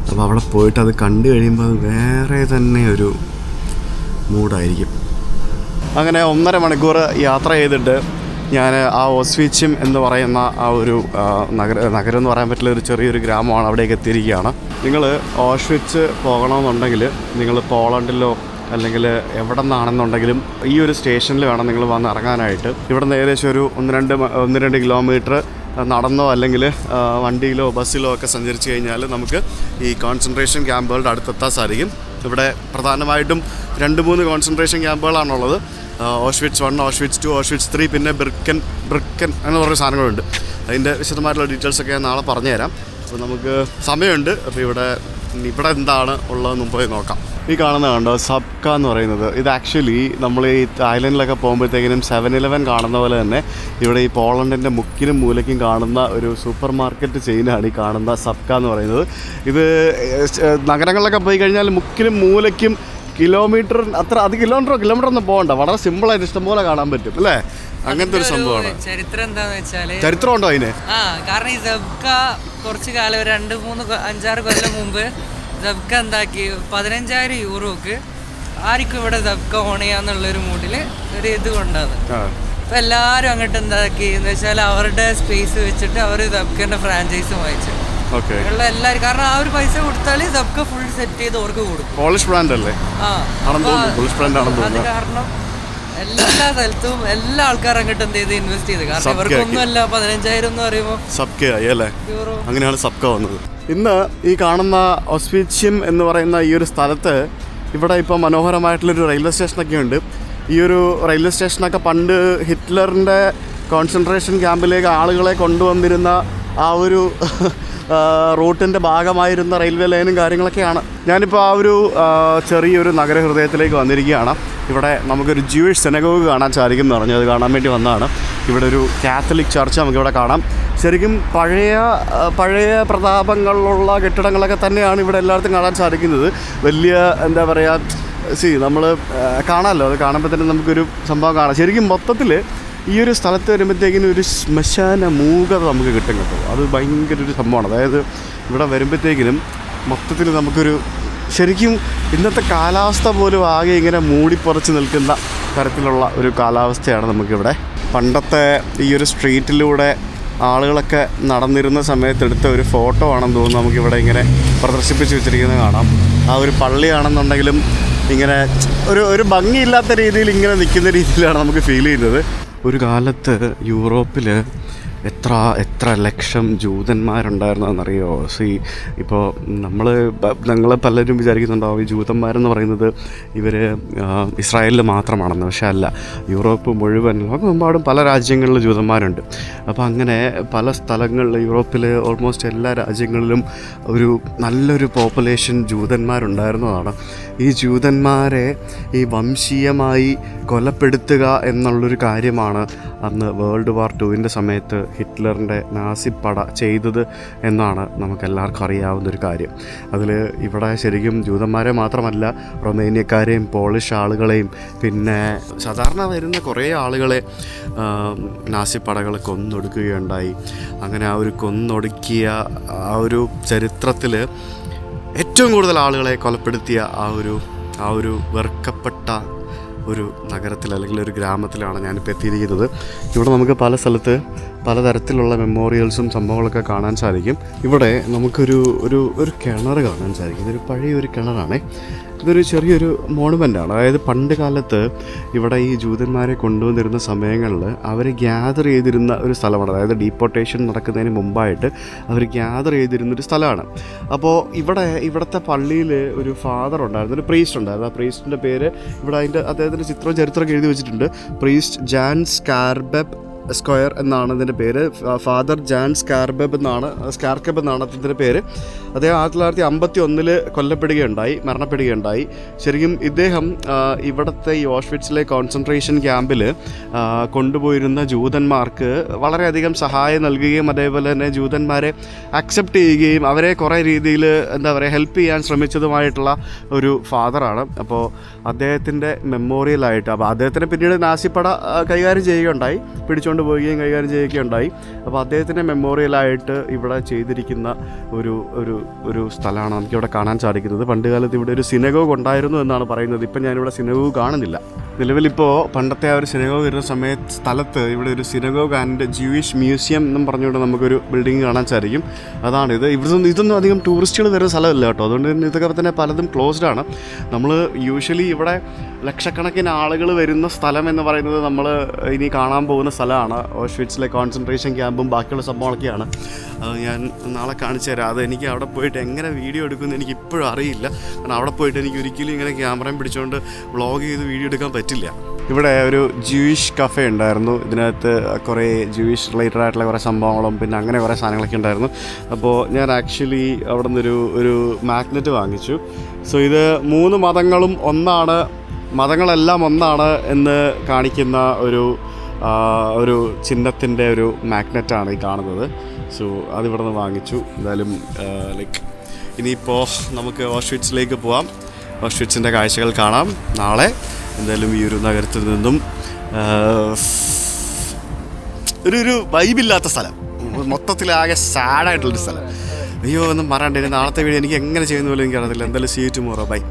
അപ്പോൾ അവിടെ പോയിട്ട് അത് കണ്ടു കഴിയുമ്പോൾ അത് വേറെ തന്നെ ഒരു മൂഡായിരിക്കും. അങ്ങനെ 1.5 മണിക്കൂർ യാത്ര ചെയ്തിട്ട് ഞാൻ ആ ഓസ്വീച്ചിയം എന്ന് പറയുന്ന ആ ഒരു നഗരം എന്ന് പറയാൻ പറ്റില്ല, ഒരു ചെറിയൊരു ഗ്രാമമാണ്, അവിടേക്ക് എത്തിയിരിക്കുകയാണ്. നിങ്ങൾ ഓഷ്വിറ്റ്സ് പോകണമെന്നുണ്ടെങ്കിൽ നിങ്ങൾ പോളണ്ടിലോ അല്ലെങ്കിൽ എവിടെ നിന്നാണെന്നുണ്ടെങ്കിലും ഈ ഒരു സ്റ്റേഷനിൽ വേണം നിങ്ങൾ വന്ന് ഇറങ്ങാനായിട്ട്. ഇവിടെ നിന്ന് ഏകദേശം ഒരു 1-2 കിലോമീറ്റർ നടന്നോ അല്ലെങ്കിൽ വണ്ടിയിലോ ബസ്സിലോ ഒക്കെ സഞ്ചരിച്ച് കഴിഞ്ഞാൽ നമുക്ക് ഈ കോൺസെൻട്രേഷൻ ക്യാമ്പുകളുടെ അടുത്തെത്താൻ സാധിക്കും. ഇവിടെ പ്രധാനമായിട്ടും 2-3 കോൺസെൻട്രേഷൻ ക്യാമ്പുകളാണുള്ളത്. ഓഷ്വിറ്റ്സ് 1, ഓഷ്വിറ്റ്സ് 2, ഓഷ്വിറ്റ്സ് 3, പിന്നെ ബ്രിക്കൻ എന്ന് പറഞ്ഞ സാധനങ്ങളുണ്ട്. അതിൻ്റെ വിശദമായിട്ടുള്ള ഡീറ്റെയിൽസൊക്കെ ഞാൻ നാളെ പറഞ്ഞുതരാം. അപ്പോൾ നമുക്ക് സമയമുണ്ട്. അപ്പോൾ ഇവിടെ എന്താണ് ഉള്ളതെന്ന് പോയി നോക്കാം. ഈ കാണുന്ന കണ്ടോ സബ്ക എന്ന് പറയുന്നത്, ഇത് ആക്ച്വലി നമ്മൾ ഈ തായ്ലൻഡിലൊക്കെ പോകുമ്പോഴത്തേക്കിനും 7-Eleven കാണുന്ന പോലെ തന്നെ ഇവിടെ ഈ പോളണ്ടിൻ്റെ മുക്കിലും മൂലയ്ക്കും കാണുന്ന ഒരു സൂപ്പർ മാർക്കറ്റ് ചെയിനാണ് ഈ കാണുന്ന സബ്ക എന്ന് പറയുന്നത്. ഇത് നഗരങ്ങളിലൊക്കെ പോയി കഴിഞ്ഞാൽ മുക്കിലും മൂലയ്ക്കും കിലോമീറ്റർ ഒന്നും പോകണ്ട, വളരെ സിമ്പിളായിട്ട് ഇഷ്ടംപോലെ കാണാൻ പറ്റും അല്ലേ? അങ്ങനത്തെ ഒരു സംഭവമാണ്. ചരിത്രം എന്താന്ന് വെച്ചാല്, ചരിത്രം ഉണ്ടോ അതിന്? കാരണം ഈ സബ്ക കുറച്ച് കാലം 2-3-5-6 കൊല്ലം മുമ്പ് സബ്ക എന്താക്കി 15,000 യൂറോക്ക് ആർക്കും ഇവിടെ സബ്ക ഓൺ ചെയ്യാന്നുള്ളൊരു മൂഡില് ഒരു ഇത് കൊണ്ടാണ്. അപ്പൊ എല്ലാരും അങ്ങോട്ട് എന്താക്കി എന്ന് വെച്ചാൽ അവരുടെ സ്പേസ് വെച്ചിട്ട് അവർ സബ്കന്റെ ഫ്രാഞ്ചൈസ് വാങ്ങിച്ചു. എല്ലാരും, കാരണം ആ ഒരു പൈസ കൊടുത്താല് സബ്ക ഫുൾ സെറ്റ് ചെയ്ത് അവർക്ക് കൊടുക്കും. പോളിഷ് ബ്രാൻഡ് അല്ലേ? അത് കാരണം എല്ലാ സ്ഥലത്തും എല്ലാ ആൾക്കാരും അങ്ങോട്ട് എന്ത് ചെയ്ത് ഇൻവെസ്റ്റ് ചെയ്ത്, കാരണം ഇവർക്കൊന്നുമല്ല 15,000 എന്ന് പറയുമ്പോൾ സബ്കയായി അല്ലേ? അങ്ങനെയാണ് സബ്ക വന്നത്. ഇന്ന് ഈ കാണുന്ന ഒസ്വീച്ചിയം എന്ന് പറയുന്ന ഈ ഒരു സ്ഥലത്ത് ഇവിടെ ഇപ്പോൾ മനോഹരമായിട്ടുള്ളൊരു റെയിൽവേ സ്റ്റേഷനൊക്കെ ഉണ്ട്. ഈ ഒരു റെയിൽവേ സ്റ്റേഷനൊക്കെ പണ്ട് ഹിറ്റ്ലറിൻ്റെ കോൺസെൻട്രേഷൻ ക്യാമ്പിലേക്ക് ആളുകളെ കൊണ്ടുവന്നിരുന്ന ആ ഒരു റൂട്ടിൻ്റെ ഭാഗമായിരുന്ന റെയിൽവേ ലൈനും കാര്യങ്ങളൊക്കെയാണ്. ഞാനിപ്പോൾ ആ ഒരു ചെറിയൊരു നഗരഹൃദയത്തിലേക്ക് വന്നിരിക്കുകയാണ്. ഇവിടെ നമുക്കൊരു ജൂയിഷ് സിനഗോഗ് കാണാൻ സാധിക്കും എന്ന് പറഞ്ഞു, അത് കാണാൻ വേണ്ടി വന്നതാണ്. ഇവിടെ ഒരു കാത്തലിക് ചർച്ച് നമുക്കിവിടെ കാണാം. ശരിക്കും പഴയ പ്രതാപങ്ങളിലുള്ള കെട്ടിടങ്ങളൊക്കെ തന്നെയാണ് ഇവിടെ എല്ലായിടത്തും കാണാൻ സാധിക്കുന്നത്. വലിയ എന്താ പറയുക, നമ്മൾ കാണാമല്ലോ, അത് കാണുമ്പോൾ തന്നെ നമുക്കൊരു സംഭവം കാണാം. ശരിക്കും മൊത്തത്തിൽ ഈ ഒരു സ്ഥലത്ത് വരുമ്പോഴത്തേക്കിനും ഒരു ശ്മശാന മൂകത നമുക്ക് കിട്ടും കേട്ടോ. അത് ഭയങ്കര ഒരു സംഭവമാണ്. അതായത് ഇവിടെ വരുമ്പോഴത്തേക്കിനും മൊത്തത്തിൽ നമുക്കൊരു ശരിക്കും ഇന്നത്തെ കാലാവസ്ഥ പോലും ആകെ ഇങ്ങനെ മൂടിപ്പുറച്ച് നിൽക്കുന്ന തരത്തിലുള്ള ഒരു കാലാവസ്ഥയാണ് നമുക്കിവിടെ. പണ്ടത്തെ ഈ ഒരു സ്ട്രീറ്റിലൂടെ ആളുകളൊക്കെ നടന്നിരുന്ന സമയത്തെടുത്ത ഒരു ഫോട്ടോ ആണെന്ന് തോന്നുന്നു നമുക്കിവിടെ ഇങ്ങനെ പ്രദർശിപ്പിച്ച് വെച്ചിരിക്കുന്നത് കാണാം. ആ ഒരു പള്ളിയാണെന്നുണ്ടെങ്കിലും ഇങ്ങനെ ഒരു ഭംഗിയില്ലാത്ത രീതിയിൽ ഇങ്ങനെ നിൽക്കുന്ന രീതിയിലാണ് നമുക്ക് ഫീൽ ചെയ്യുന്നത്. ഒരു കാലത്ത് യൂറോപ്പിൽ എത്ര ലക്ഷം ജൂതന്മാരുണ്ടായിരുന്നതെന്നറിയോ? ഇപ്പോൾ ഞങ്ങൾ പലരും വിചാരിക്കുന്നുണ്ടാവും ഈ ജൂതന്മാരെന്ന് പറയുന്നത് ഇവർ ഇസ്രായേലിൽ മാത്രമാണെന്ന്. പക്ഷേ അല്ല, യൂറോപ്പ് മുഴുവൻ ലോകമെമ്പാടും പല രാജ്യങ്ങളിലും ജൂതന്മാരുണ്ട്. അപ്പോൾ അങ്ങനെ പല സ്ഥലങ്ങളിൽ യൂറോപ്പിൽ ഓൾമോസ്റ്റ് എല്ലാ രാജ്യങ്ങളിലും ഒരു നല്ലൊരു പോപ്പുലേഷൻ ജൂതന്മാരുണ്ടായിരുന്നതാണ്. ഈ ജൂതന്മാരെ ഈ വംശീയമായി കൊലപ്പെടുത്തുക എന്നുള്ളൊരു കാര്യമാണ് അന്ന് World War II സമയത്ത് ഹിറ്റ്ലറിൻ്റെ നാസിപ്പട ചെയ്തത് എന്നാണ് നമുക്കെല്ലാവർക്കും അറിയാവുന്നൊരു കാര്യം. അതിൽ ഇവിടെ ശരിക്കും ജൂതന്മാരെ മാത്രമല്ല, റൊമേനിയക്കാരെയും പോളിഷ് ആളുകളെയും പിന്നെ സാധാരണ വരുന്ന കുറേ ആളുകളെ നാസിപ്പടകൾ കൊന്നൊടുക്കുകയുണ്ടായി. അങ്ങനെ ആ ഒരു കൊന്നൊടുക്കിയ ആ ഒരു ചരിത്രത്തിൽ ഏറ്റവും കൂടുതൽ ആളുകളെ കൊലപ്പെടുത്തിയ ആ ഒരു വെറുക്കപ്പെട്ട ഒരു നഗരത്തിൽ അല്ലെങ്കിൽ ഒരു ഗ്രാമത്തിലാണ് ഞാനിപ്പോൾ എത്തിയിരിക്കുന്നത്. ഇവിടെ നമുക്ക് പല സ്ഥലത്ത് പലതരത്തിലുള്ള മെമ്മോറിയൽസും സംഭവങ്ങളൊക്കെ കാണാൻ സാധിക്കും. ഇവിടെ നമുക്കൊരു കിണർ കാണാൻ സാധിക്കും. ഇതൊരു പഴയൊരു കിണറാണേ. ഇതൊരു ചെറിയൊരു മോണുമെൻ്റാണ്. അതായത് പണ്ട് കാലത്ത് ഇവിടെ ഈ ജൂതന്മാരെ കൊണ്ടുവന്നിരുന്ന സമയങ്ങളിൽ അവർ ഗ്യാദർ ചെയ്തിരുന്ന ഒരു സ്ഥലമാണ്. അതായത് ഡീപ്പോർട്ടേഷൻ നടക്കുന്നതിന് മുമ്പായിട്ട് അവർ ഗ്യാദർ ചെയ്തിരുന്നൊരു സ്ഥലമാണ്. അപ്പോൾ ഇവിടുത്തെ പള്ളിയിൽ ഒരു ഫാദർ ഉണ്ടായിരുന്നു, ഒരു പ്രീസ്റ്റ് ഉണ്ടായിരുന്നു. ആ പ്രീസ്റ്റിൻ്റെ പേര് ഇവിടെ അദ്ദേഹത്തിൻ്റെ ചിത്രവും ചരിത്രമൊക്കെ എഴുതി വെച്ചിട്ടുണ്ട്. പ്രീസ്റ്റ് ജാൻ സ്കാർബെബ് സ്ക്വയർ എന്നാണ് ഇതിൻ്റെ പേര്. ഫാദർ ജാൻ സ്കാർക്കബ് എന്നാണ് അദ്ദേഹത്തിൻ്റെ പേര്. അദ്ദേഹം 1951 കൊല്ലപ്പെടുകയുണ്ടായി, മരണപ്പെടുകയുണ്ടായി. ശരിക്കും ഇദ്ദേഹം ഇവിടുത്തെ ഈ ഓഷ്വിറ്റ്സിലെ കോൺസെൻട്രേഷൻ ക്യാമ്പിൽ കൊണ്ടുപോയിരുന്ന ജൂതന്മാർക്ക് വളരെയധികം സഹായം നൽകുകയും അതേപോലെ തന്നെ ജൂതന്മാരെ അക്സെപ്റ്റ് ചെയ്യുകയും അവരെ കുറേ രീതിയിൽ ഹെൽപ്പ് ചെയ്യാൻ ശ്രമിച്ചതുമായിട്ടുള്ള ഒരു ഫാദറാണ്. അപ്പോൾ അദ്ദേഹത്തിൻ്റെ മെമ്മോറിയലായിട്ട്, അപ്പോൾ അദ്ദേഹത്തിന് പിന്നീട് നാസിപ്പട കൈകാര്യം ചെയ്യുകയുണ്ടായി, പിടിച്ചുകൊണ്ട് പോവുകയും കൈകാര്യം ചെയ്യുകയുണ്ടായി. അപ്പോൾ അദ്ദേഹത്തിൻ്റെ മെമ്മോറിയലായിട്ട് ഇവിടെ ചെയ്തിരിക്കുന്ന ഒരു സ്ഥലമാണ് നമുക്കിവിടെ കാണാൻ സാധിക്കുന്നത്. പണ്ടുകാലത്ത് ഇവിടെ ഒരു സിനഗോഗ് ഉണ്ടായിരുന്നു എന്നാണ് പറയുന്നത്. ഇപ്പം ഞാനിവിടെ സിനഗോഗ് കാണുന്നില്ല. നിലവിലിപ്പോൾ പണ്ടത്തെ ആ ഒരു സിനഗോഗ് വരുന്ന സ്ഥലത്ത് ഇവിടെ ഒരു സിനഗോഗ് ആൻഡ് ജൂയിഷ് മ്യൂസിയം എന്നും പറഞ്ഞുകൊണ്ട് നമുക്കൊരു ബിൽഡിംഗ് കാണാൻ സാധിക്കും. അതാണിത്. ഇതൊന്നും അധികം ടൂറിസ്റ്റുകൾ വരുന്ന സ്ഥലമല്ല കേട്ടോ. അതുകൊണ്ട് തന്നെ ഇതൊക്കെ തന്നെ പലതും ക്ലോസ്ഡാണ്. നമ്മൾ യൂഷ്വലി ഇവിടെ ലക്ഷക്കണക്കിന് ആളുകൾ വരുന്ന സ്ഥലം എന്ന് പറയുന്നത് നമ്മൾ ഇനി കാണാൻ പോകുന്ന സ്ഥലമാണ്. ഓഷ്വിറ്റ്സിലെ കോൺസെൻട്രേഷൻ ക്യാമ്പും ബാക്കിയുള്ള സംഭവങ്ങളൊക്കെയാണ്. ഞാൻ നാളെ കാണിച്ചു തരാം. അത് എനിക്ക് അവിടെ പോയിട്ട് എങ്ങനെ വീഡിയോ എടുക്കുമെന്ന് എനിക്ക് ഇപ്പോഴും അറിയില്ല. കാരണം അവിടെ പോയിട്ട് എനിക്ക് ഒരിക്കലും ഇങ്ങനെ ക്യാമറയും പിടിച്ചുകൊണ്ട് വ്ളോഗ് ചെയ്ത് വീഡിയോ എടുക്കാൻ പറ്റില്ല. ഇവിടെ ഒരു ജൂയിഷ് കഫേ ഉണ്ടായിരുന്നു. ഇതിനകത്ത് കുറേ ജൂയിഷ് റിലേറ്റഡ് ആയിട്ടുള്ള കുറേ സംഭവങ്ങളും പിന്നെ അങ്ങനെ കുറേ സാധനങ്ങളൊക്കെ ഉണ്ടായിരുന്നു. അപ്പോൾ ഞാൻ ആക്ച്വലി അവിടെ നിന്നൊരു ഒരു മാഗ്നറ്റ് വാങ്ങിച്ചു. സോ ഇത് 3 മതങ്ങളും ഒന്നാണ്, മതങ്ങളെല്ലാം ഒന്നാണ് എന്ന് കാണിക്കുന്ന ഒരു ചിഹ്നത്തിൻ്റെ ഒരു മാഗ്നറ്റാണ് ഈ കാണുന്നത്. സോ അതിവിടെ നിന്ന് വാങ്ങിച്ചു. എന്തായാലും ഇനിയിപ്പോൾ നമുക്ക് ഓഷ്വിറ്റ്സിലേക്ക് പോവാം. ഓഷ്വിറ്റ്സിൻ്റെ കാഴ്ചകൾ കാണാം നാളെ. എന്തായാലും ഈ ഒരു നഗരത്തിൽ നിന്നും ഒരു വൈബില്ലാത്ത സ്ഥലം, മൊത്തത്തിലാകെ സാഡായിട്ടുള്ളൊരു സ്ഥലം. അയ്യോ ഒന്നും പറയണ്ട. നാളത്തെ വീഡിയോ എനിക്ക് എങ്ങനെ ചെയ്യുന്ന പോലും എനിക്കറിയത്തില്ല. എന്തായാലും സീ യു ടുമോറോ. ബൈ.